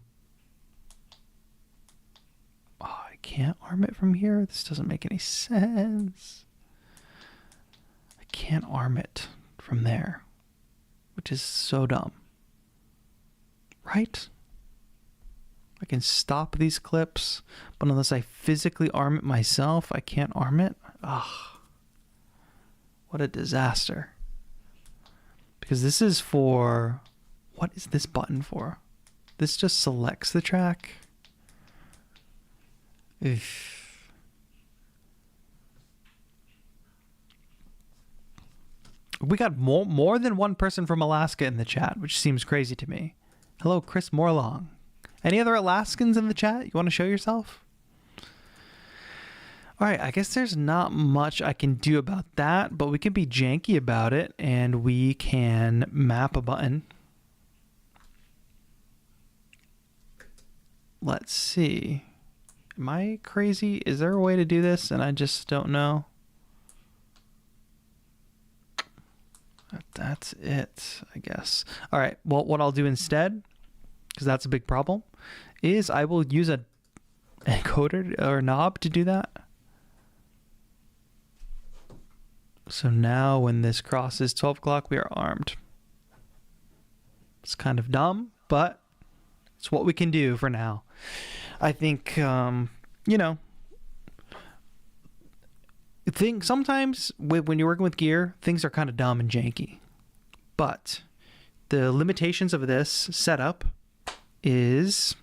S1: Oh, I can't arm it from here? This doesn't make any sense. I can't arm it from there, which is so dumb. Right? I can stop these clips, but unless I physically arm it myself, I can't arm it. Ugh. What a disaster. Because this is for... What is this button for? This just selects the track. Ugh. We got more than one person from Alaska in the chat, which seems crazy to me. Hello, Chris Morlong. Any other Alaskans in the chat? You want to show yourself? All right, I guess there's not much I can do about that, but we can be janky about it, and we can map a button. Let's see. Am I crazy? Is there a way to do this and I just don't know? That's it, I guess. All right, well, what I'll do instead, because that's a big problem, is I will use a encoder or knob to do that. So now when this crosses 12 o'clock, we are armed. It's kind of dumb, but it's what we can do for now. I think, sometimes when you're working with gear, things are kind of dumb and janky. But the limitations of this setup is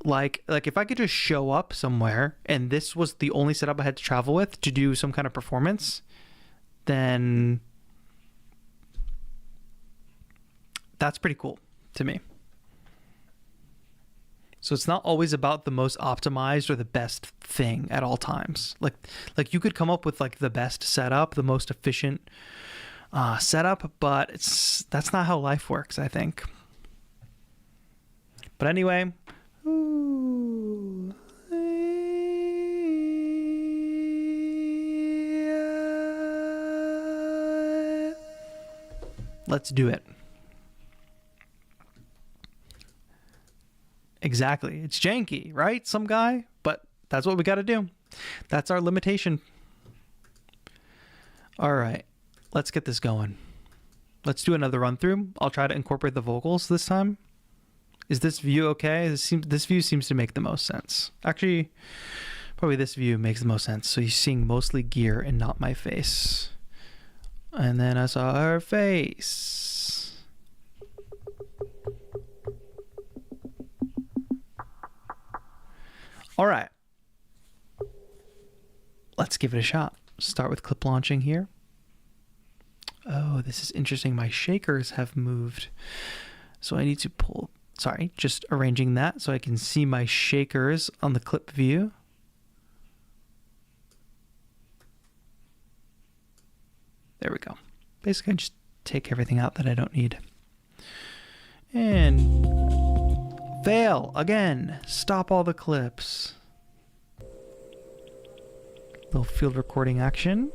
S1: like if I could just show up somewhere and this was the only setup I had to travel with to do some kind of performance, then that's pretty cool to me. So it's not always about the most optimized or the best thing at all times. Like you could come up with like the best setup, the most efficient setup, but that's not how life works, I think. But anyway, let's do it. Exactly. It's janky, right? Some guy, but that's what we got to do. That's our limitation. All right, let's get this going. Let's do another run through. I'll try to incorporate the vocals this time. Is this view okay? This view seems to make the most sense. Actually, probably this view makes the most sense. So you're seeing mostly gear and not my face. And then I saw her face. All right. Let's give it a shot. Start with clip launching here. Oh, this is interesting. My shakers have moved. So I need to pull... Sorry, just arranging that so I can see my shakers on the clip view. There we go. Basically, I just take everything out that I don't need. And fail again. Stop all the clips. Little field recording action.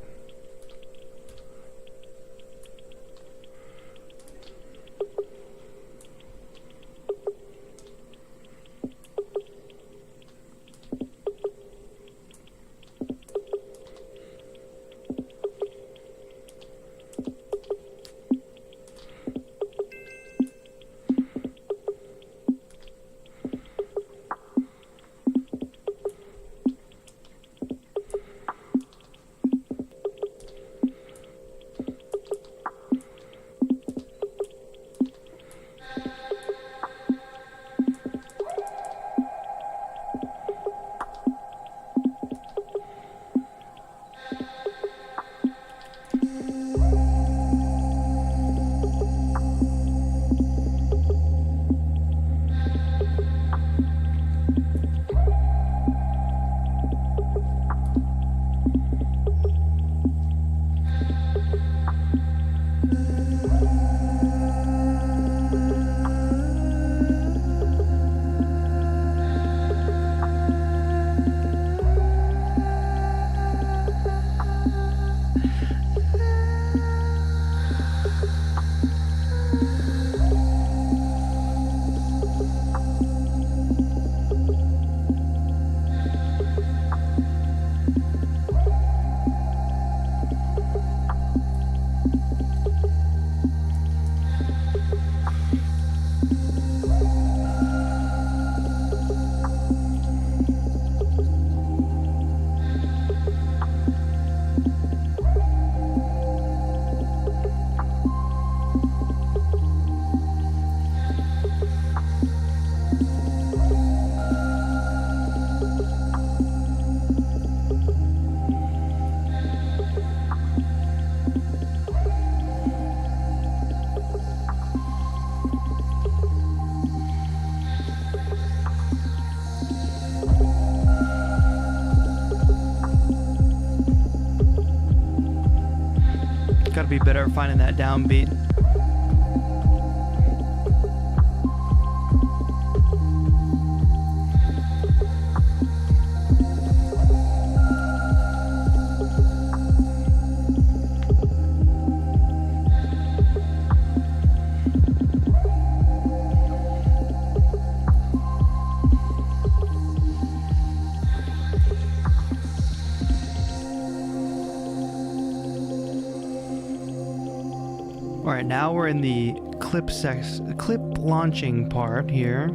S1: Gotta be better at finding that downbeat. All right, now we're in the clip launching part here.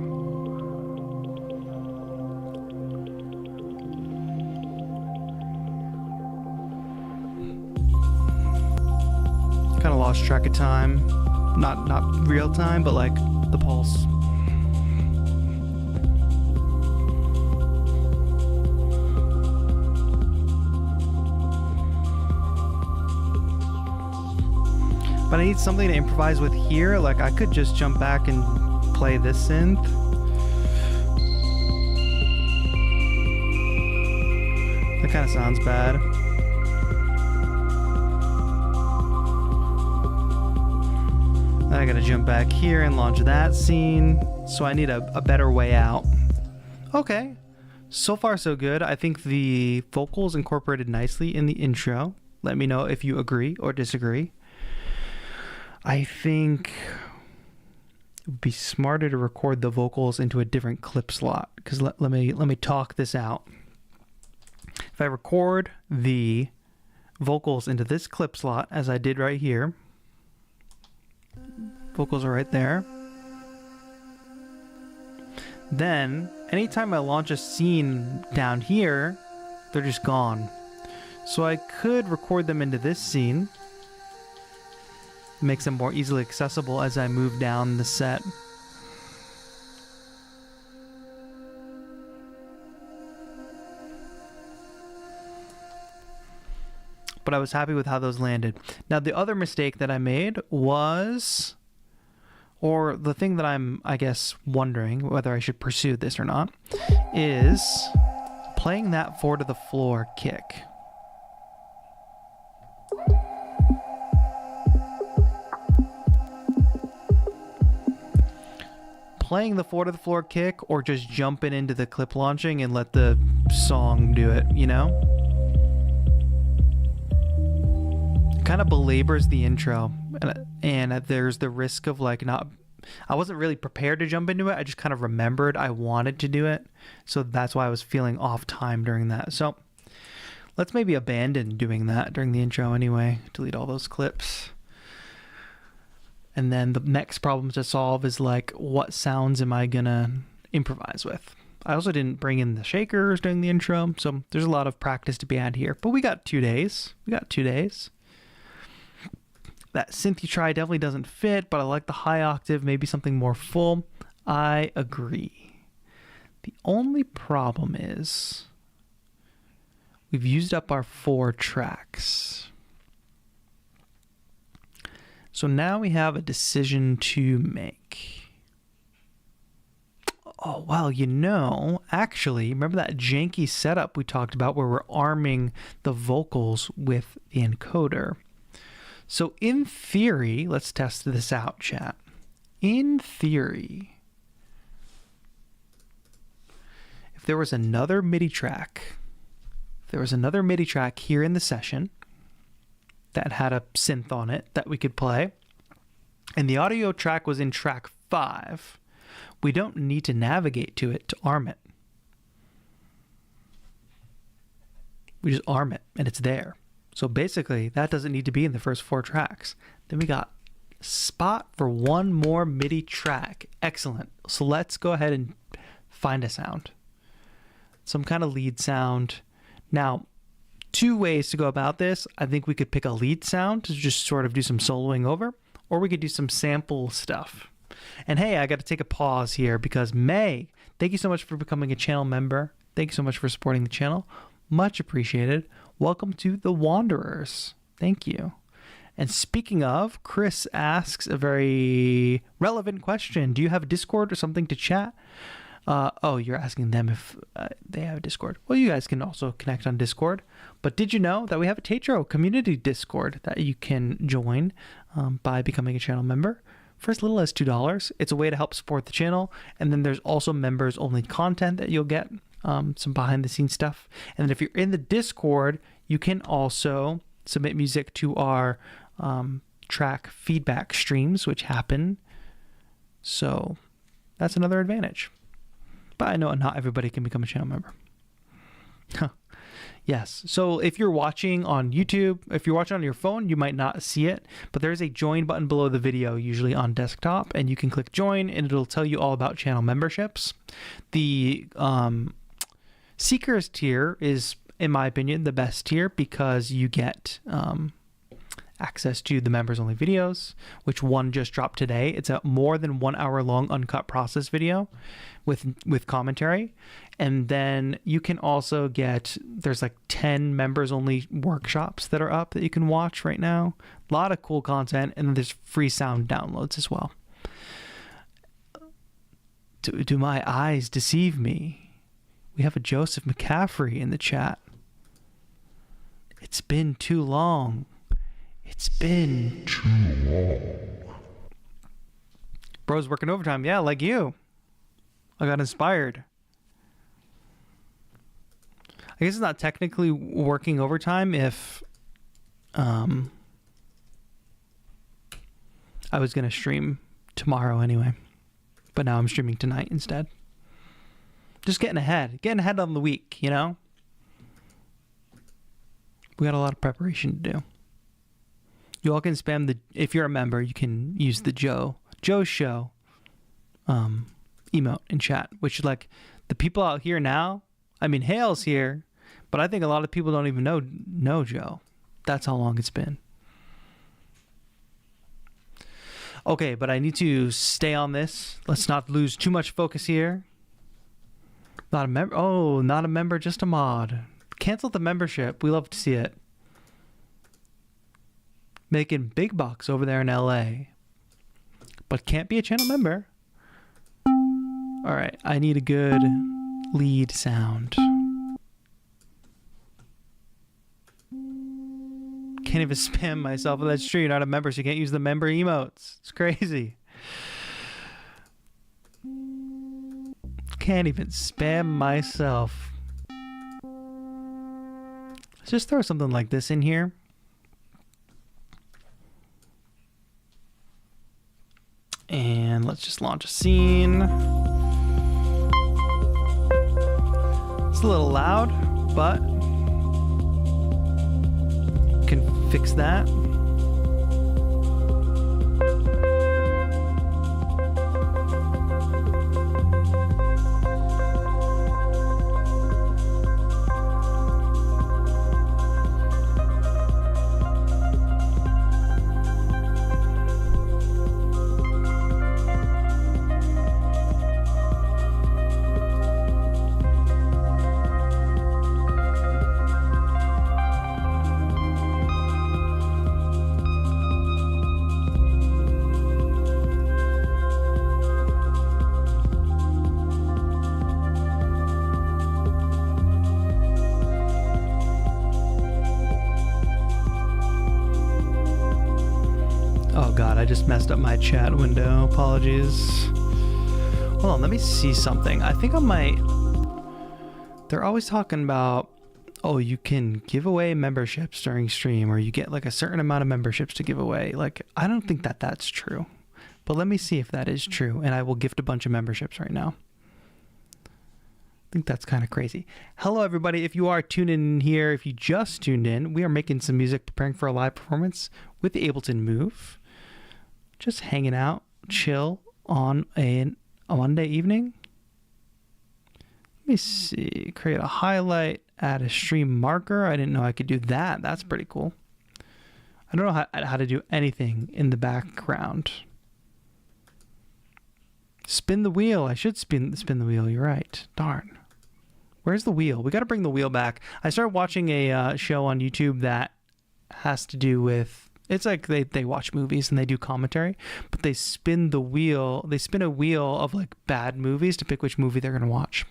S1: lost track of time. Not real time, but like the pulse. But I need something to improvise with here. Like I could just jump back and play this synth. That kind of sounds bad. I gotta jump back here and launch that scene. So I need a better way out. Okay. So far so good. I think the vocals incorporated nicely in the intro. Let me know if you agree or disagree. I think it would be smarter to record the vocals into a different clip slot, because let me talk this out. If I record the vocals into this clip slot, as I did right here, vocals are right there, then anytime I launch a scene down here, they're just gone. So I could record them into this scene, makes them more easily accessible as I move down the set. But I was happy with how those landed. Now the other mistake that I made was, or the thing that I'm, I guess, wondering whether I should pursue this or not, is playing that 4 to the floor kick. Playing the 4 to the floor kick, or just jumping into the clip launching and let the song do it, you know? It kind of belabors the intro, and there's the risk of like I wasn't really prepared to jump into it. I just kind of remembered I wanted to do it, so that's why I was feeling off time during that. So let's maybe abandon doing that during the intro anyway. Delete all those clips. And then the next problem to solve is like, what sounds am I gonna improvise with? I also didn't bring in the shakers during the intro, so there's a lot of practice to be had here. But we got 2 days. That synth you try definitely doesn't fit, but I like the high octave, maybe something more full. I agree. The only problem is we've used up our 4 tracks. So now we have a decision to make. Oh, well, actually, remember that janky setup we talked about where we're arming the vocals with the encoder? So in theory, let's test this out, chat. In theory, if there was another MIDI track here in the session that had a synth on it that we could play, and the audio track was in track 5, we don't need to navigate to it to arm it. We just arm it and it's there. So basically that doesn't need to be in the first 4 tracks. Then we got spot for one more MIDI track. Excellent. So let's go ahead and find a sound. Some kind of lead sound. Now, 2 ways to go about this. I think we could pick a lead sound to just sort of do some soloing over, or we could do some sample stuff. And hey, I got to take a pause here because May, thank you so much for becoming a channel member. Thank you so much for supporting the channel. Much appreciated. Welcome to the Wanderers. Thank you. And speaking of, Chris asks a very relevant question. Do you have a Discord or something to chat? Oh, you're asking them if they have a Discord. Well, you guys can also connect on Discord. But did you know that we have a TAETRO community Discord that you can join by becoming a channel member for as little as $2? It's a way to help support the channel. And then there's also members-only content that you'll get, some behind-the-scenes stuff. And then if you're in the Discord, you can also submit music to our track feedback streams, which happen. So that's another advantage. But I know not everybody can become a channel member. Yes. So if you're watching on YouTube, if you're watching on your phone, you might not see it, but there's a join button below the video, usually on desktop, and you can click join and it'll tell you all about channel memberships. The Seekers tier is, in my opinion, the best tier because you get access to the members only videos, which one just dropped today. It's a more than 1 hour long uncut process video with commentary. And then you can also get, there's like 10 members only workshops that are up that you can watch right now. A lot of cool content, and then there's free sound downloads as well. Do my eyes deceive me? We have a Joseph McCaffrey in the chat. It's been too long. It's been too long. Bro's working overtime. Yeah, like you. I got inspired. I guess it's not technically working overtime if I was going to stream tomorrow anyway. But now I'm streaming tonight instead. Just getting ahead. Getting ahead on the week, you know? We got a lot of preparation to do. You all can spam the, if you're a member, you can use the Joe's Show emote in chat, which like the people out here now, I mean, Hale's here, but I think a lot of people don't even know Joe. That's how long it's been. Okay, but I need to stay on this. Let's not lose too much focus here. Not a member. Oh, not a member, just a mod. Cancel the membership. We love to see it. Making big bucks over there in LA. But can't be a channel member. All right, I need a good lead sound. Can't even spam myself with that stream. You're not a member, so you can't use the member emotes. It's crazy. Can't even spam myself. Let's just throw something like this in here. And let's just launch a scene. It's a little loud, but can fix that. Messed up my chat window. Apologies. Hold on, let me see something. I think I might... They're always talking about, oh, you can give away memberships during stream, or you get like a certain amount of memberships to give away. Like, I don't think that that's true. But let me see if that is true, and I will gift a bunch of memberships right now. I think that's kind of crazy. Hello, everybody. If you are tuned in here, if you just tuned in, we are making some music, preparing for a live performance with the Ableton Move. Just hanging out, chill on a Monday evening. Let me see. Create a highlight, add a stream marker. I didn't know I could do that. That's pretty cool. I don't know how to do anything in the background. Spin the wheel. I should spin the wheel. You're right. Darn. Where's the wheel? We got to bring the wheel back. I started watching a show on YouTube that has to do with... It's like they watch movies and they do commentary, but they spin the wheel. They spin a wheel of like bad movies to pick which movie they're going to watch.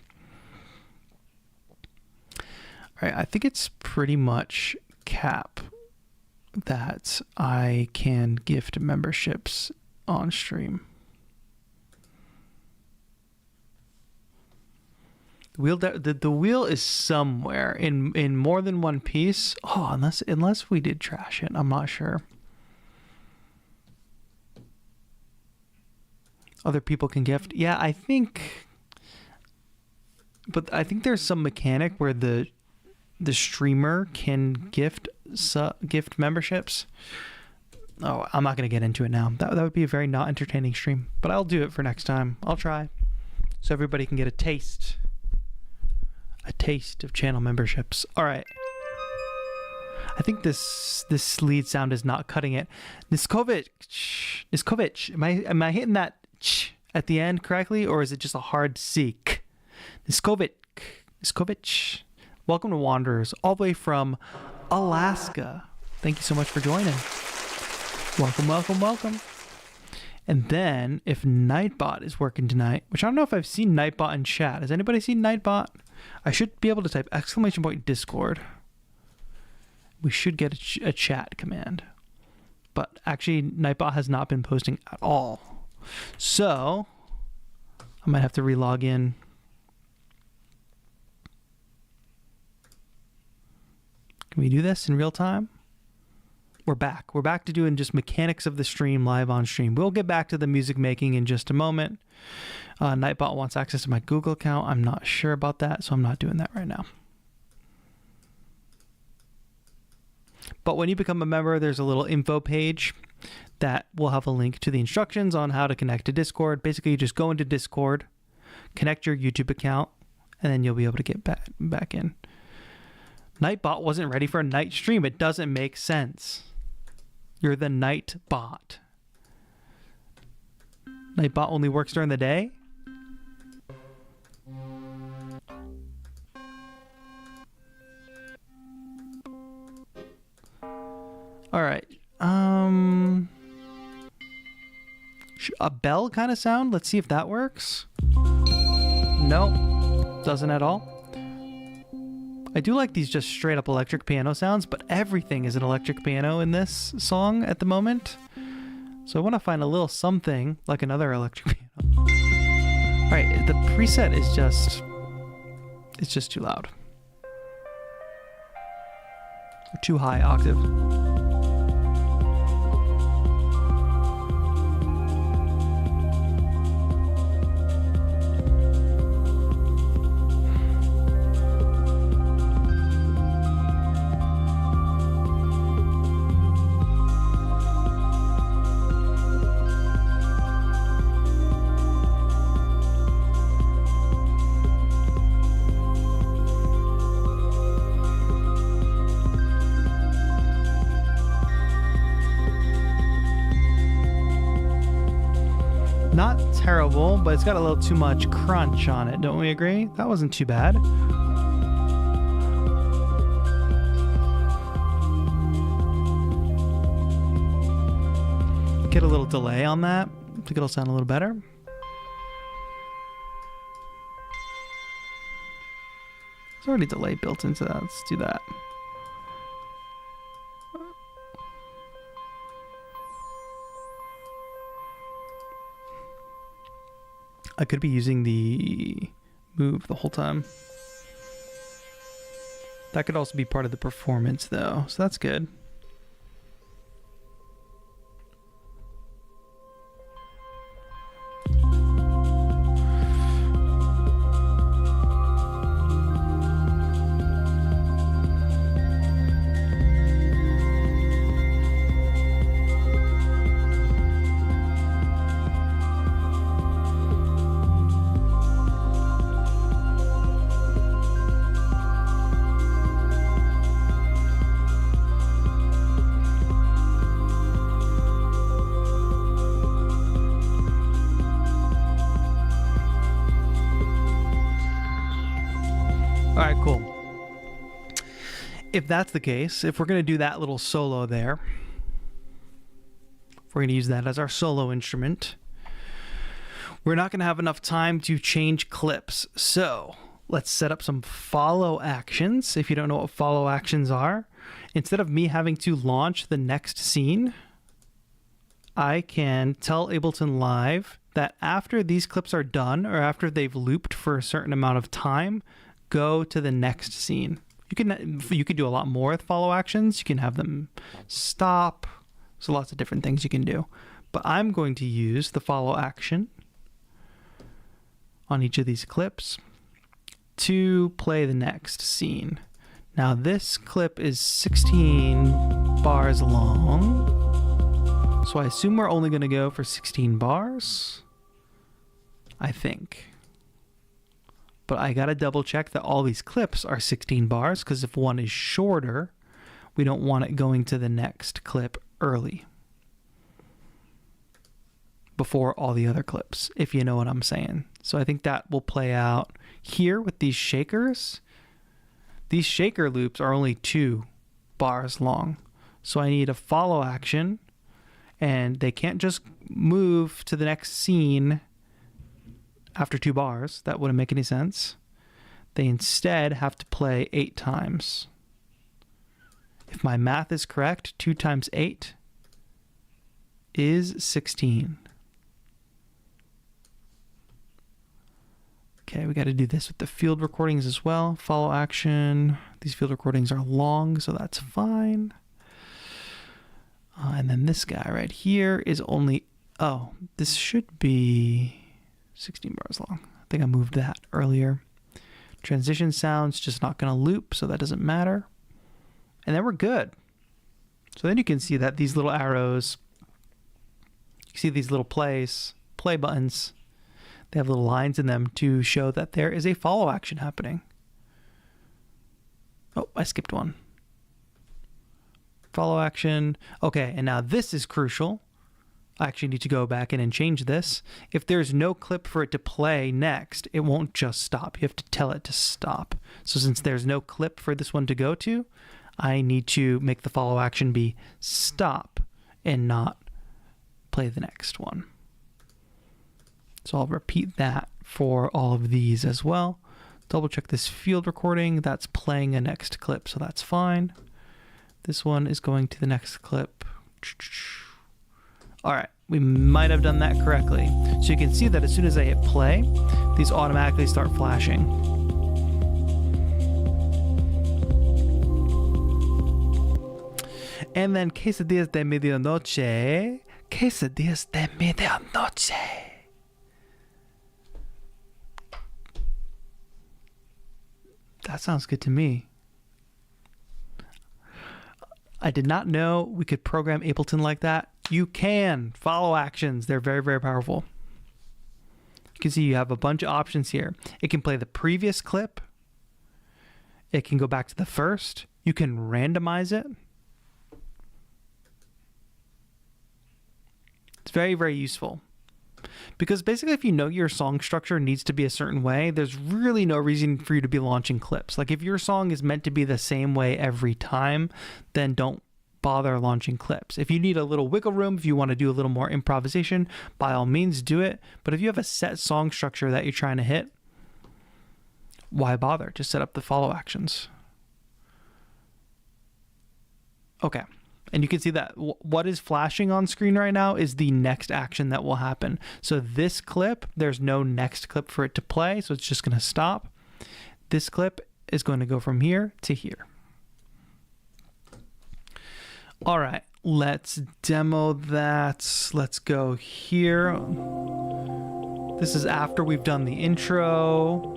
S1: All right, I think it's pretty much cap that I can gift memberships on stream. The wheel is somewhere in more than one piece. Oh, unless we did trash it, I'm not sure. Other people can gift. Yeah, I think. But I think there's some mechanic where the streamer can gift memberships. Oh, I'm not going to get into it now. That would be a very not entertaining stream. But I'll do it for next time. I'll try, so everybody can get a taste. A taste of channel memberships. All right. I think this lead sound is not cutting it. Niskovich. Am I hitting that ch at the end correctly, or is it just a hard C? Niskovich. Welcome to Wanderers, all the way from Alaska. Thank you so much for joining. Welcome, welcome, welcome. And then if Nightbot is working tonight, which I don't know if I've seen Nightbot in chat. Has anybody seen Nightbot? I should be able to type !Discord. We should get a chat command. But actually, Nightbot has not been posting at all. So I might have to re-log in. Can we do this in real time? We're back. We're back to doing just mechanics of the stream live on stream. We'll get back to the music making in just a moment. Nightbot wants access to my Google account. I'm not sure about that, so I'm not doing that right now. But when you become a member, there's a little info page that will have a link to the instructions on how to connect to Discord. Basically, you just go into Discord, connect your YouTube account, and then you'll be able to get back in. Nightbot wasn't ready for a night stream. It doesn't make sense. You're the Nightbot. Nightbot only works during the day? All right. A bell kind of sound? Let's see if that works. No, doesn't at all. I do like these just straight up electric piano sounds, but everything is an electric piano in this song at the moment. So I want to find a little something like another electric piano. All right, the preset is it's just too loud. Or too high octave. Not terrible, but it's got a little too much crunch on it, don't we agree? That wasn't too bad. Get a little delay on that. I think it'll sound a little better. There's already delay built into that. Let's do that. I could be using the Move the whole time. That could also be part of the performance though, so that's good. If that's the case, if we're going to do that little solo there, if we're going to use that as our solo instrument, we're not going to have enough time to change clips. So let's set up some follow actions. If you don't know what follow actions are, instead of me having to launch the next scene, I can tell Ableton Live that after these clips are done, or after they've looped for a certain amount of time, go to the next scene. You can do a lot more with follow actions. You can have them stop. So lots of different things you can do. But I'm going to use the follow action on each of these clips to play the next scene. Now this clip is 16 bars long. So I assume we're only going to go for 16 bars. I think. But I gotta double check that all these clips are 16 bars, because if one is shorter, We don't want it going to the next clip early, before all the other clips, if you know what I'm saying. So I think that will play out here with these shakers. These shaker loops are only 2 bars long. So I need a follow action, and they can't just move to the next scene after 2 bars. That wouldn't make any sense. They instead have to play 8 times. If my math is correct, 2 times 8 is 16. Okay, we got to do this with the field recordings as well. Follow action. These field recordings are long, so that's fine. And then this guy right here is only, oh, this should be 16 bars long. I think I moved that earlier. Transition sounds just not going to loop, so that doesn't matter. And then we're good. So then you can see that these little arrows, you see these little play buttons, they have little lines in them to show that there is a follow action happening. Oh, I skipped one. Follow action. Okay, and now this is crucial. I actually need to go back in and change this. If there's no clip for it to play next, it won't just stop. You have to tell it to stop. So since there's no clip for this one to go to, I need to make the follow action be stop and not play the next one. So I'll repeat that for all of these as well. Double check this field recording. That's playing a next clip, so that's fine. This one is going to the next clip. All right, we might have done that correctly. So you can see that as soon as I hit play, these automatically start flashing. And then quesadillas de medianoche. Quesadillas de medianoche. That sounds good to me. I did not know we could program Ableton like that. You can. Follow actions. They're very, very powerful. You can see you have a bunch of options here. It can play the previous clip. It can go back to the first. You can randomize it. It's very, very useful. Because basically, if you know your song structure needs to be a certain way, there's really no reason for you to be launching clips. Like if your song is meant to be the same way every time, then don't bother launching clips. If you need a little wiggle room, if you want to do a little more improvisation, by all means do it. But if you have a set song structure that you're trying to hit, why bother? Just set up the follow actions. Okay. And you can see that what is flashing on screen right now is the next action that will happen. So this clip, there's no next clip for it to play, so it's just going to stop. This clip is going to go from here to here. All right, let's demo that. Let's go here. This is after we've done the intro.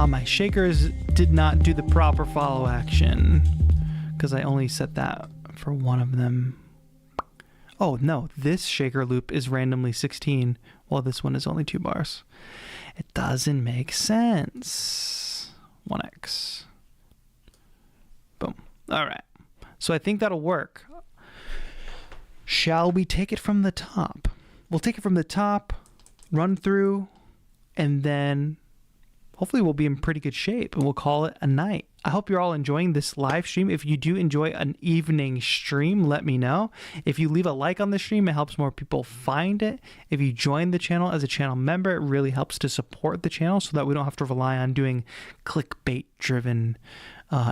S1: My shakers did not do the proper follow action because I only set that for one of them. Oh no, this shaker loop is randomly 16 while this one is only 2 bars. It doesn't make sense. 1x. Boom. All right. So I think that'll work. Shall we take it from the top? We'll take it from the top, run through, and then hopefully we'll be in pretty good shape and we'll call it a night. I hope you're all enjoying this live stream. If you do enjoy an evening stream, let me know. If you leave a like on the stream, it helps more people find it. If you join the channel as a channel member, it really helps to support the channel so that we don't have to rely on doing clickbait-driven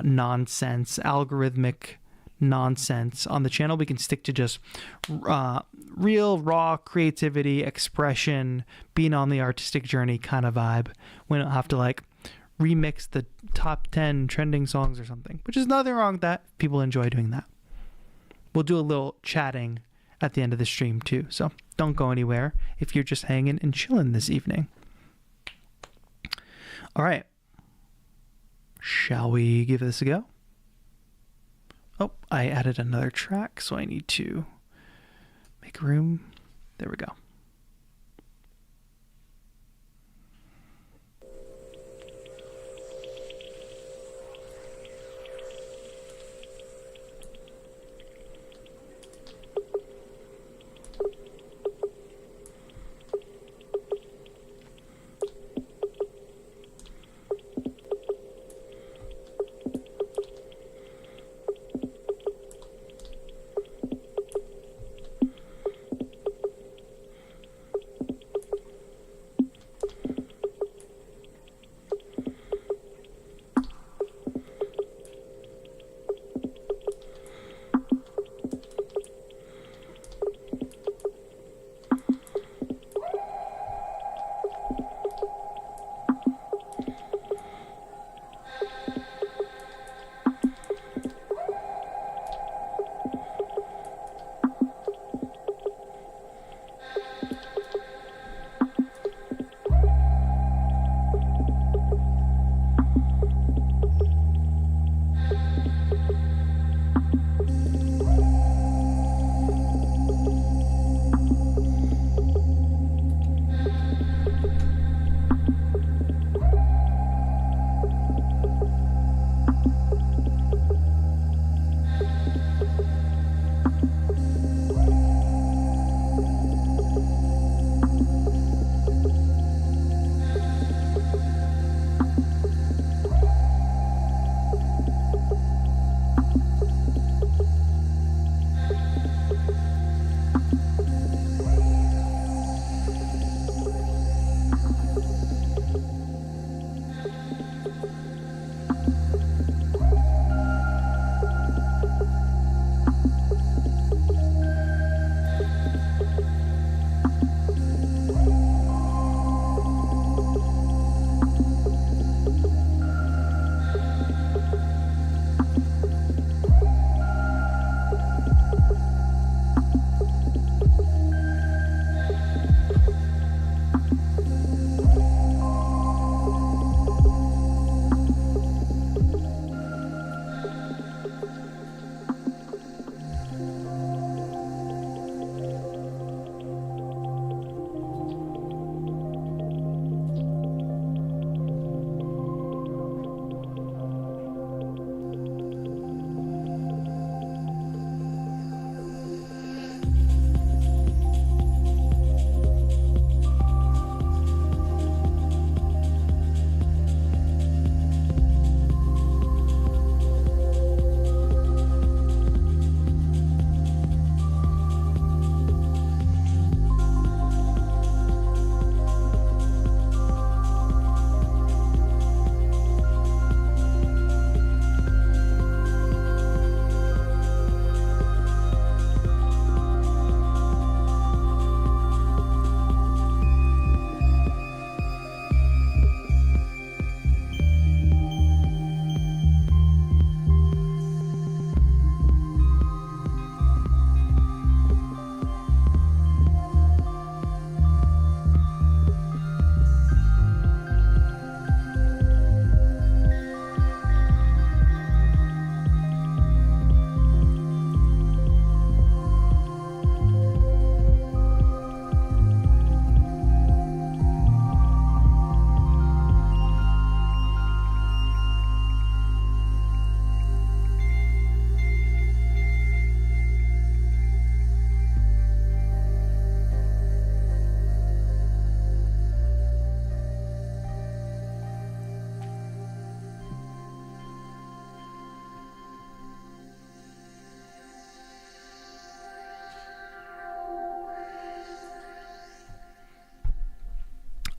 S1: nonsense, algorithmic nonsense on the channel. We can stick to just real, raw creativity, expression, being on the artistic journey kind of vibe. We don't have to like remix the top 10 trending songs or something, which is nothing wrong with that. People enjoy doing that. We'll do a little chatting at the end of the stream too, so don't go anywhere if you're just hanging and chilling this evening. All right, shall we give this a go? Oh, I added another track, so I need to make room. There we go.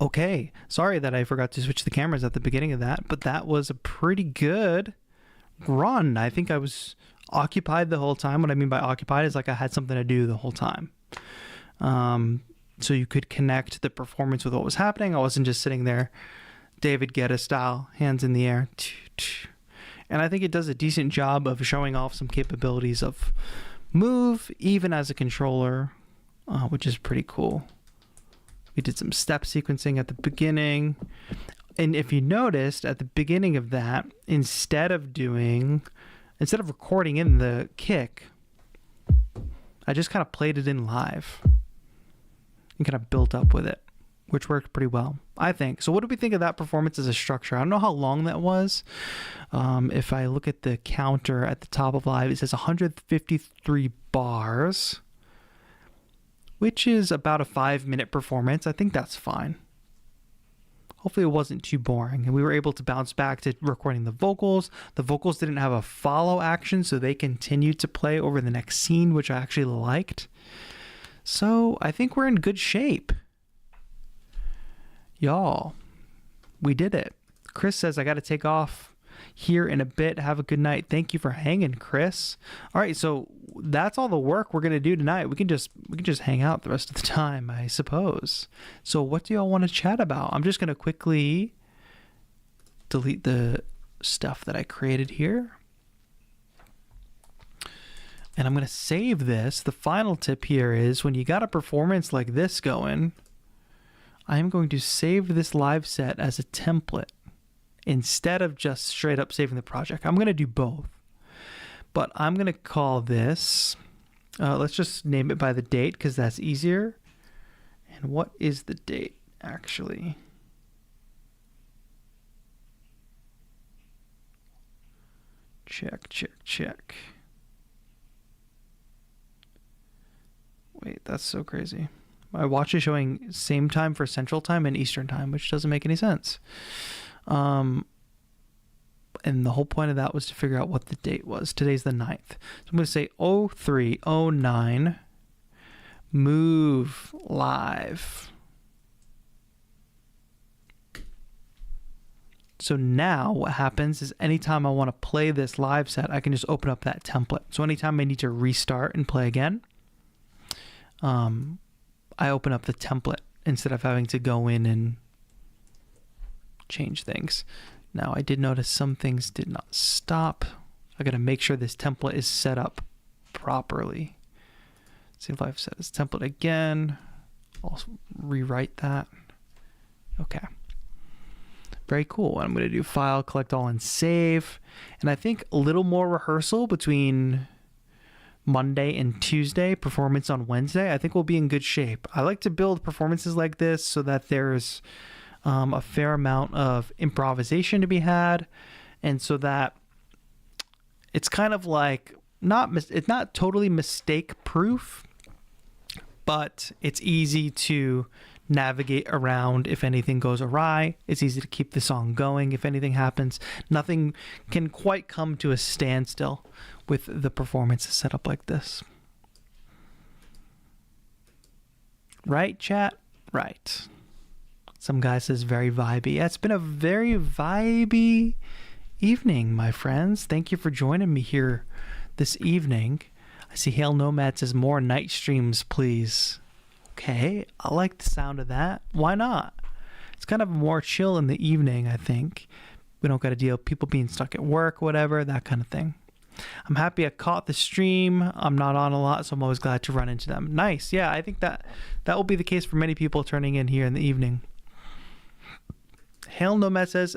S1: Okay, sorry that I forgot to switch the cameras at the beginning of that, but that was a pretty good run. I think I was occupied the whole time. What I mean by occupied is like I had something to do the whole time. So you could connect the performance with what was happening. I wasn't just sitting there David Guetta style, hands in the air. And I think it does a decent job of showing off some capabilities of Move, even as a controller, which is pretty cool. We did some step sequencing at the beginning. And if you noticed at the beginning of that, instead of recording in the kick, I just kind of played it in live and kind of built up with it, which worked pretty well, I think. So what do we think of that performance as a structure? I don't know how long that was. If I look at the counter at the top of live, it says 153 bars, which is about a 5-minute performance. I think that's fine. Hopefully it wasn't too boring. And we were able to bounce back to recording the vocals. The vocals didn't have a follow action, so they continued to play over the next scene, which I actually liked. So I think we're in good shape. Y'all, we did it. Chris says, I got to take off here in a bit. Have a good night. Thank you for hanging, Chris. All right, so that's all the work we're going to do tonight. We can just hang out the rest of the time, I suppose. So what do y'all want to chat about? I'm just going to quickly delete the stuff that I created here. And I'm going to save this. The final tip here is when you got a performance like this going, I'm going to save this live set as a template instead of just straight up saving the project. I'm going to do both. But I'm going to call this, let's just name it by the date because that's easier. And what is the date actually? Check. Wait, that's so crazy. My watch is showing same time for Central Time and Eastern Time, which doesn't make any sense. And the whole point of that was to figure out what the date was. Today's the 9th. So I'm going to say 0309 Move Live. So now what happens is anytime I want to play this live set, I can just open up that template. So anytime I need to restart and play again, I open up the template instead of having to go in and change things. Now I did notice some things did not stop. I got to make sure this template is set up properly. See if I've set this template again. I'll rewrite that. Okay. Very cool. I'm going to do file, collect all, and save. And I think a little more rehearsal between Monday and Tuesday, performance on Wednesday, I think we'll be in good shape. I like to build performances like this so that there's a fair amount of improvisation to be had, and so that it's kind of like it's not totally mistake proof, but it's easy to navigate around if anything goes awry. It's easy to keep the song going if anything happens. Nothing can quite come to a standstill with the performance set up like this. Right, chat? Right. Some guy says very vibey. Yeah, it's been a very vibey evening, my friends. Thank you for joining me here this evening. I see Hail Nomad says more night streams, please. Okay, I like the sound of that. Why not? It's kind of more chill in the evening, I think. We don't got to deal with people being stuck at work, whatever, that kind of thing. I'm happy I caught the stream. I'm not on a lot, so I'm always glad to run into them. Nice. Yeah, I think that will be the case for many people turning in here in the evening. Hail Nomad says,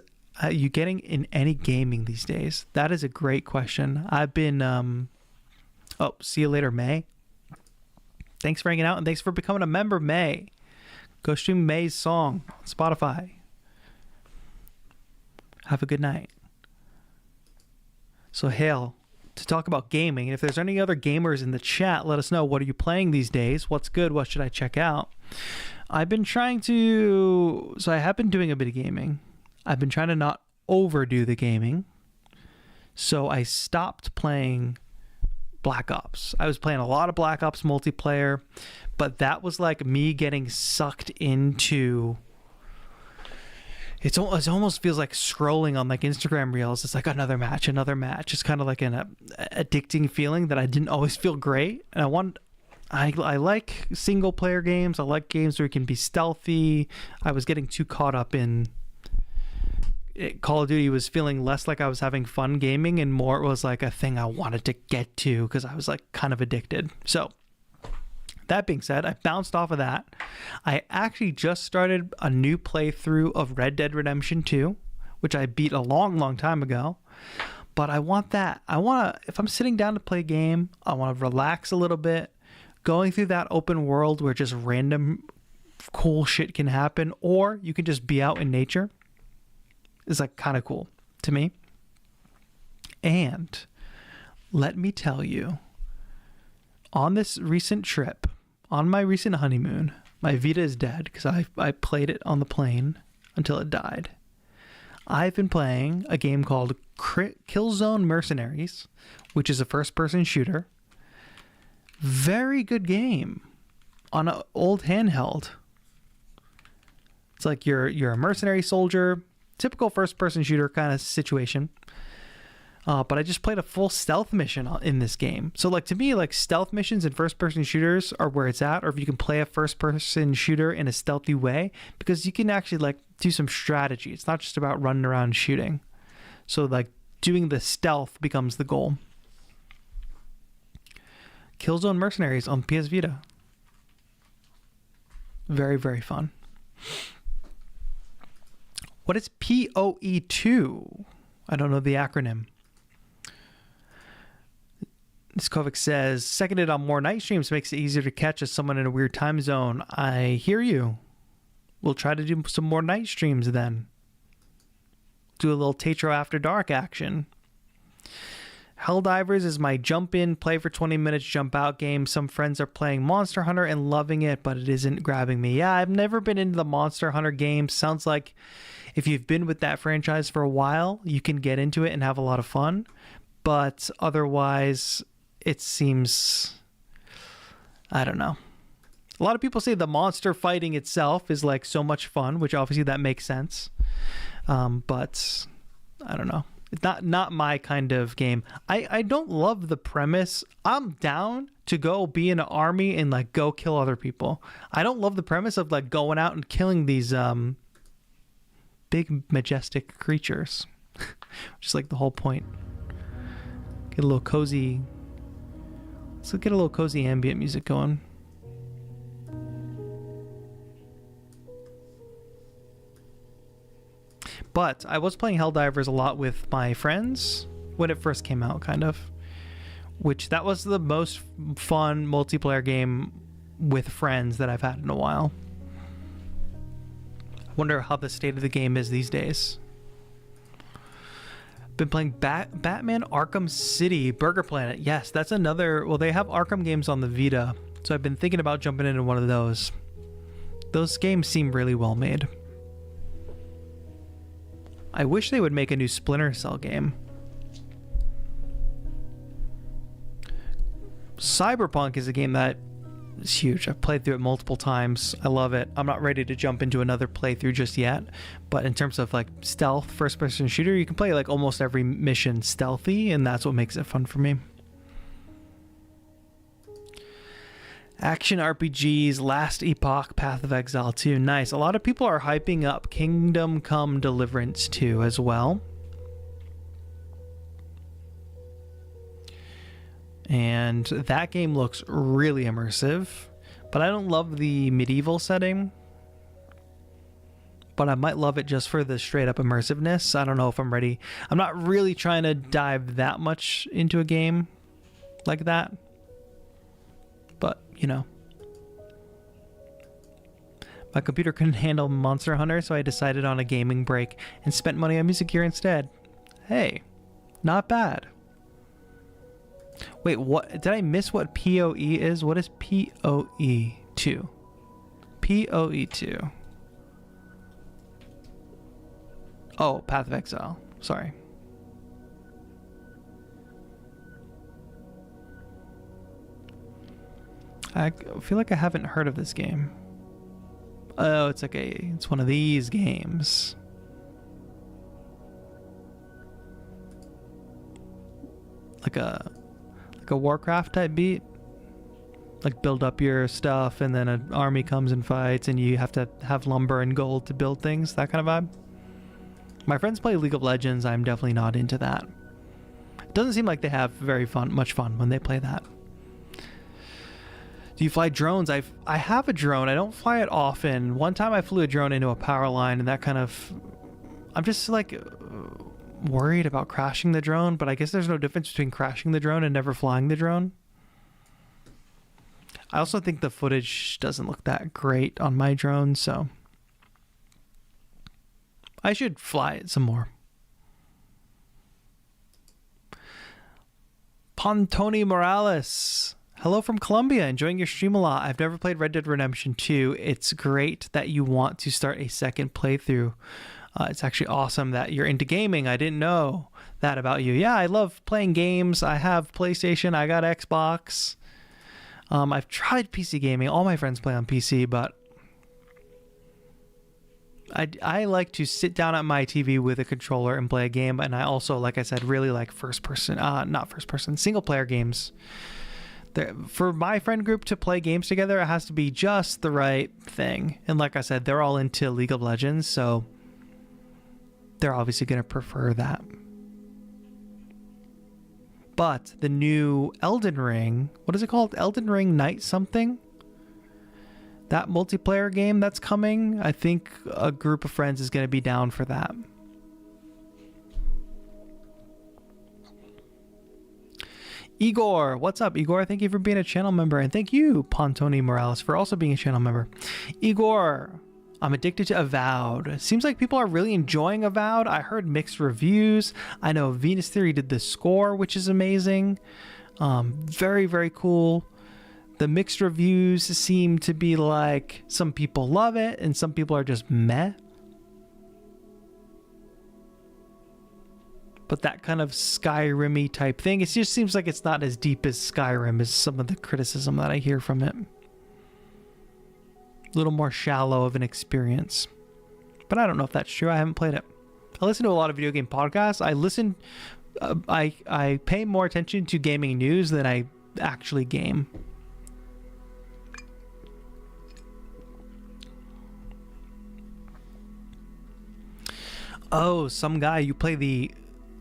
S1: you getting in any gaming these days? That is a great question. I've been, see you later, May. Thanks for hanging out, and thanks for becoming a member, May. Go stream May's song on Spotify. Have a good night. So, Hail, to talk about gaming, and if there's any other gamers in the chat, let us know. What are you playing these days? What's good? What should I check out? I have been doing a bit of gaming. I've been trying to not overdo the gaming. So I stopped playing Black Ops. I was playing a lot of Black Ops multiplayer, but that was like me getting sucked into It almost feels like scrolling on like Instagram Reels. It's like another match, another match. It's kind of like an addicting feeling that I didn't always feel great. And I like single player games. I like games where you can be stealthy. I was getting too caught up in Call of Duty. Was feeling less like I was having fun gaming and more it was like a thing I wanted to get to because I was like kind of addicted. So that being said, I bounced off of that. I actually just started a new playthrough of Red Dead Redemption 2, which I beat a long time ago. But I want that. If I'm sitting down to play a game, I want to relax a little bit. Going through that open world where just random cool shit can happen, or you can just be out in nature, is like kind of cool to me. And let me tell you, on this recent trip, on my recent honeymoon, my Vita is dead because I played it on the plane until it died. I've been playing a game called Killzone Mercenaries, which is a first-person shooter. Very good game on an old handheld. It's like you're a mercenary soldier, typical first-person shooter kind of situation. But I just played a full stealth mission in this game. So like to me, like stealth missions and first-person shooters are where it's at. Or if you can play a first-person shooter in a stealthy way, because you can actually like do some strategy. It's not just about running around shooting. So like doing the stealth becomes the goal. Killzone Mercenaries on PS Vita. Very, very fun. What is PoE2? I don't know the acronym. Skovic says, seconded on more night streams makes it easier to catch as someone in a weird time zone. I hear you. We'll try to do some more night streams then. Do a little TAETRO After Dark action. Helldivers is my jump in, play for 20 minutes, jump out game. Some friends are playing Monster Hunter and loving it, but it isn't grabbing me. Yeah, I've never been into the Monster Hunter games. Sounds like if you've been with that franchise for a while, you can get into it and have a lot of fun. But otherwise, it seems, I don't know. A lot of people say the monster fighting itself is like so much fun, which obviously that makes sense. But I don't know. It's not my kind of game. I don't love the premise. I'm down to go be in an army and like go kill other people. I don't love the premise of like going out and killing these big majestic creatures. Which is like the whole point. Get a little cozy. Let's get a little cozy ambient music going. But I was playing Helldivers a lot with my friends when it first came out, kind of. Which that was the most fun multiplayer game with friends that I've had in a while. I wonder how the state of the game is these days. Been playing Batman Arkham City, Burger Planet. Yes, that's another. Well, they have Arkham games on the Vita, so I've been thinking about jumping into one of those. Those games seem really well made. I wish they would make a new Splinter Cell game. Cyberpunk is a game that is huge. I've played through it multiple times. I love it. I'm not ready to jump into another playthrough just yet. But in terms of like stealth, first-person shooter, you can play like almost every mission stealthy, and that's what makes it fun for me. Action RPGs, Last Epoch, Path of Exile 2. Nice. A lot of people are hyping up Kingdom Come Deliverance 2 as well. And that game looks really immersive. But I don't love the medieval setting. But I might love it just for the straight up immersiveness. I don't know if I'm ready. I'm not really trying to dive that much into a game like that. But, you know. My computer couldn't handle Monster Hunter, so I decided on a gaming break and spent money on music gear instead. Hey, not bad. Wait, what? Did I miss what PoE is? What is PoE2? PoE2. Oh, Path of Exile. Sorry. I feel like I haven't heard of this game. Oh, it's one of these games. a Warcraft type beat. Like build up your stuff and then an army comes and fights and you have to have lumber and gold to build things, that kind of vibe. My friends play League of Legends. I'm definitely not into that. It doesn't seem like they have much fun when they play that. Do you fly drones? I have a drone. I don't fly it often. One time I flew a drone into a power line and that kind of... I'm just like worried about crashing the drone, but I guess there's no difference between crashing the drone and never flying the drone. I also think the footage doesn't look that great on my drone, so I should fly it some more. Pontoni Morales. Hello from Colombia. Enjoying your stream a lot. I've never played Red Dead Redemption 2. It's great that you want to start a second playthrough. It's actually awesome that you're into gaming. I didn't know that about you. Yeah, I love playing games. I have PlayStation. I got Xbox. I've tried PC gaming. All my friends play on PC, but I like to sit down at my TV with a controller and play a game. And I also, like I said, really like single player games. For my friend group to play games together, it has to be just the right thing. And like I said, they're all into League of Legends, so they're obviously going to prefer that. But the new Elden Ring, what is it called? Elden Ring Night something? That multiplayer game that's coming, I think a group of friends is going to be down for that. Igor, what's up, Igor? Thank you for being a channel member, and thank you, Pontoni Morales, for also being a channel member. Igor, I'm addicted to Avowed. It seems like people are really enjoying Avowed. I heard mixed reviews. I know Venus Theory did the score, which is amazing. Very, very cool. The mixed reviews seem to be like some people love it and some people are just meh. But that kind of Skyrim-y type thing, it just seems like it's not as deep as Skyrim is some of the criticism that I hear from it. A little more shallow of an experience. But I don't know if that's true. I haven't played it. I listen to a lot of video game podcasts. I pay more attention to gaming news than I actually game. Oh, some guy, you play the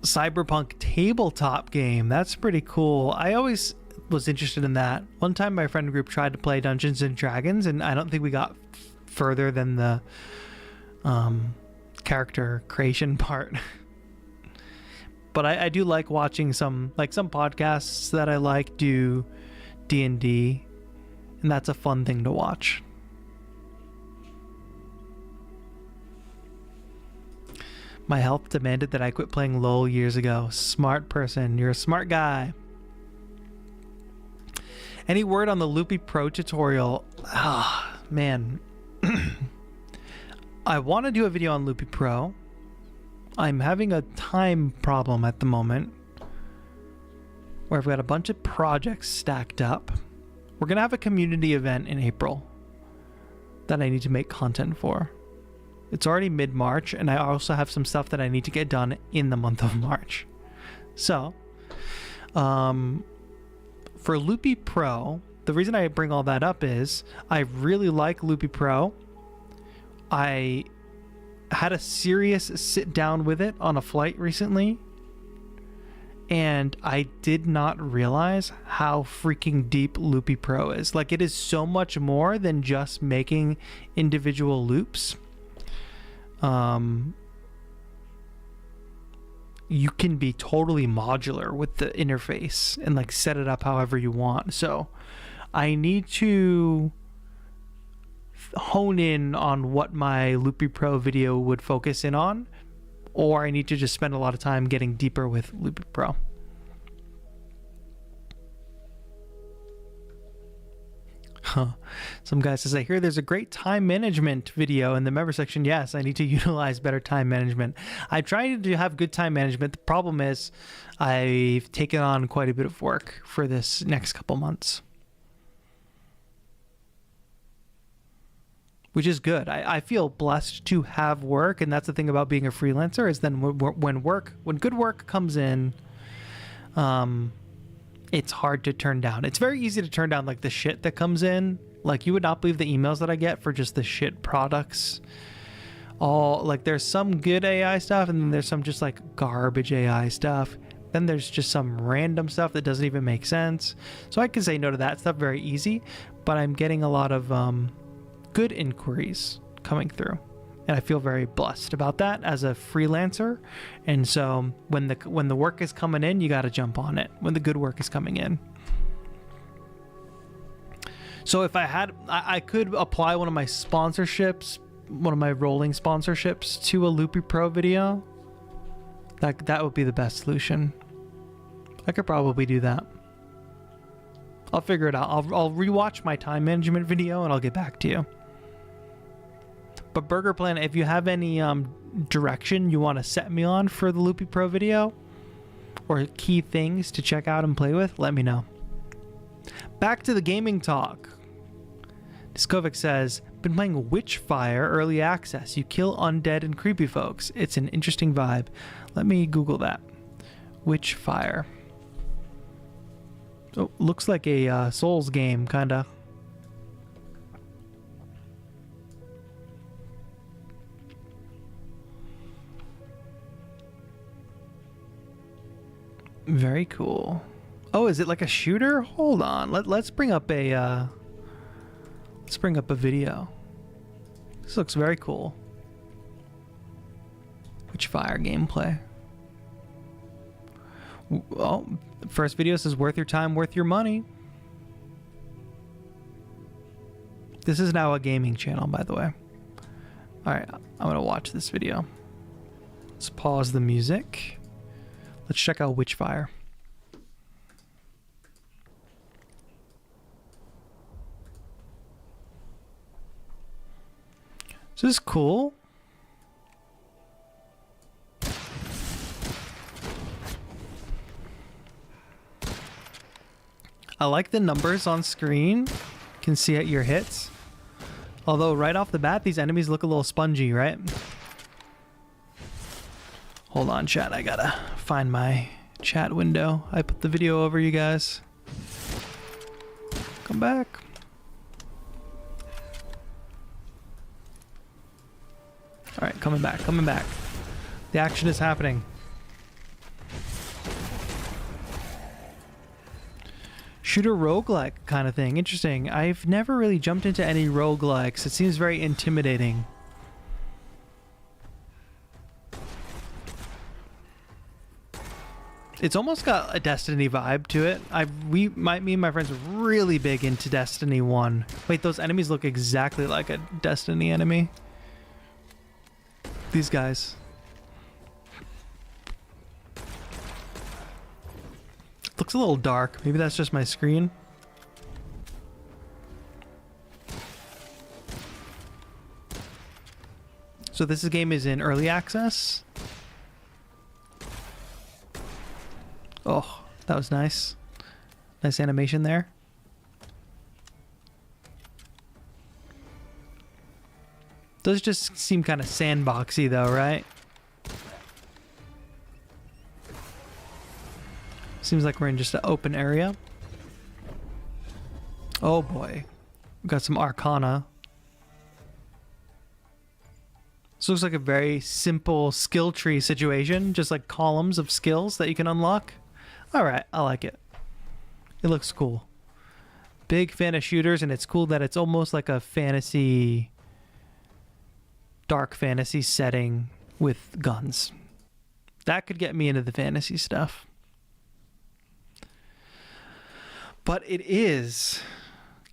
S1: Cyberpunk tabletop game. That's pretty cool. I always was interested in that. One time my friend group tried to play Dungeons and Dragons and I don't think we got further than the character creation part. But I do like watching some podcasts that I like do D&D, and that's a fun thing to watch. My health demanded that I quit playing LoL years ago. Smart person. You're a smart guy. Any word on the Loopy Pro tutorial? Ah, man. I want to do a video on Loopy Pro. I'm having a time problem at the moment where I've got a bunch of projects stacked up. We're going to have a community event in April that I need to make content for. It's already mid-March, and I also have some stuff that I need to get done in the month of March. So, for Loopy Pro, the reason I bring all that up is I really like Loopy Pro. I had a serious sit down with it on a flight recently, and I did not realize how freaking deep Loopy Pro is. Like, it is so much more than just making individual loops. You can be totally modular with the interface and like set it up however you want. So I need to hone in on what my Loopy Pro video would focus in on, or I need to just spend a lot of time getting deeper with Loopy Pro. Some guy says, I hear there's a great time management video in the member section. Yes, I need to utilize better time management. I'm trying to have good time management. The problem is I've taken on quite a bit of work for this next couple months, which is good. I feel blessed to have work, and that's the thing about being a freelancer is then when good work comes in, it's hard to turn down. It's very easy to turn down like the shit that comes in. Like you would not believe the emails that I get for just the shit products. All like there's some good AI stuff and then there's some just like garbage AI stuff. Then there's just some random stuff that doesn't even make sense. So I can say no to that stuff very easy, but I'm getting a lot of good inquiries coming through. And I feel very blessed about that as a freelancer. And so when the work is coming in, you got to jump on it when the good work is coming in. So if I could apply one of my sponsorships, one of my rolling sponsorships to a Loopy Pro video. That would be the best solution. I could probably do that. I'll figure it out. I'll rewatch my time management video and I'll get back to you. But Burger Planet, if you have any direction you want to set me on for the Loopy Pro video or key things to check out and play with, let me know. Back to the gaming talk. Diskovic says, been playing Witchfire early access. You kill undead and creepy folks. It's an interesting vibe. Let me Google that. Witchfire. Oh, looks like a Souls game, kinda. Very cool. Oh, is it like a shooter? Hold on. Let's bring up a video. This looks very cool. Witchfire gameplay. Well, first video says worth your time, worth your money. This is now a gaming channel, by the way. Alright, I'm gonna watch this video. Let's pause the music. Let's check out Witchfire. This is cool. I like the numbers on screen. You can see at your hits. Although right off the bat, these enemies look a little spongy, right? Hold on, chat. I gotta find my chat window. I put the video over, you guys. Come back. All right, coming back, coming back. The action is happening. Shooter roguelike kind of thing. Interesting. I've never really jumped into any roguelikes. It seems very intimidating. It's almost got a Destiny vibe to it. Me and my friends are really big into Destiny 1. Wait, those enemies look exactly like a Destiny enemy. These guys. Looks a little dark. Maybe that's just my screen. So this game is in early access. Oh, that was nice. Nice animation there. Those just seem kind of sandboxy though, right? Seems like we're in just an open area. Oh boy. We've got some Arcana. This looks like a very simple skill tree situation. Just like columns of skills that you can unlock. Alright, I like it. It looks cool. Big fan of shooters, and it's cool that it's almost like a fantasy... dark fantasy setting with guns. That could get me into the fantasy stuff. But it is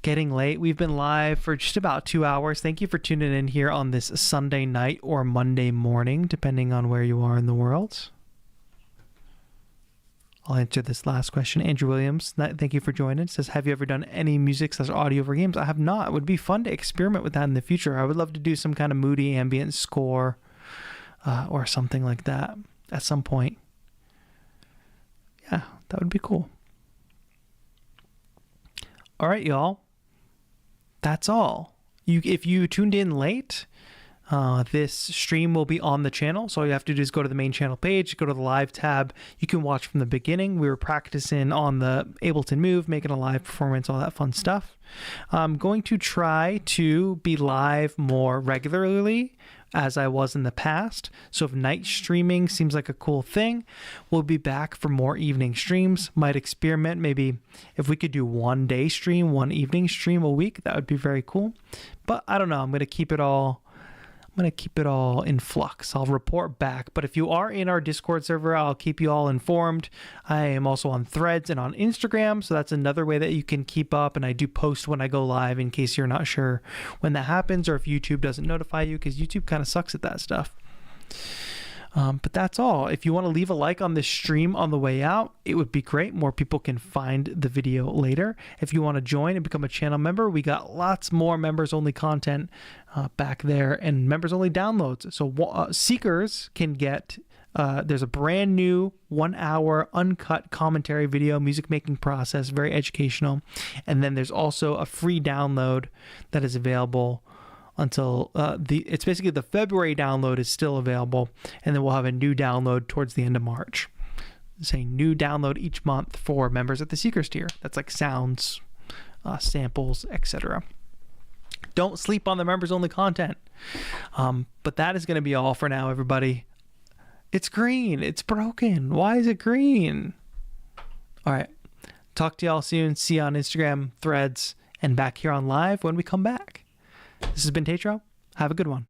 S1: getting late. We've been live for just about 2 hours. Thank you for tuning in here on this Sunday night or Monday morning, depending on where you are in the world. I'll answer this last question. Andrew Williams, thank you for joining. Says, have you ever done any music/audio for games? I have not. It would be fun to experiment with that in the future. I would love to do some kind of moody ambient score or something like that at some point. Yeah, that would be cool. All right, y'all. That's all. If you tuned in late, This stream will be on the channel, so all you have to do is go to the main channel page, go to the live tab. You can watch from the beginning. We were practicing on the Ableton Move, making a live performance, all that fun stuff. I'm going to try to be live more regularly as I was in the past. So if night streaming seems like a cool thing, we'll be back for more evening streams. Might experiment, maybe if we could do 1 day stream, 1 evening stream a week, that would be very cool. But I don't know, I'm going to keep it all in flux. I'll report back. But if you are in our Discord server, I'll keep you all informed. I am also on Threads and on Instagram, so that's another way that you can keep up. And I do post when I go live in case you're not sure when that happens, or if YouTube doesn't notify you, because YouTube kind of sucks at that stuff. But that's all. If you want to leave a like on this stream on the way out, it would be great. More people can find the video later. If you want to join and become a channel member, we got lots more members only content back there and members only downloads. So seekers can get, there's a brand new 1 hour uncut commentary video, music making process, very educational. And then there's also a free download that is available until it's basically the February download is still available, and then we'll have a new download towards the end of March. Saying new download each month for members at the Seekers tier. That's like sounds, samples, etc. Don't sleep on the members only content. But that is going to be all for now, everybody. It's green. It's broken. Why is it green? All right. Talk to y'all soon. See you on Instagram, Threads, and back here on live when we come back. This has been TAETRO. Have a good one.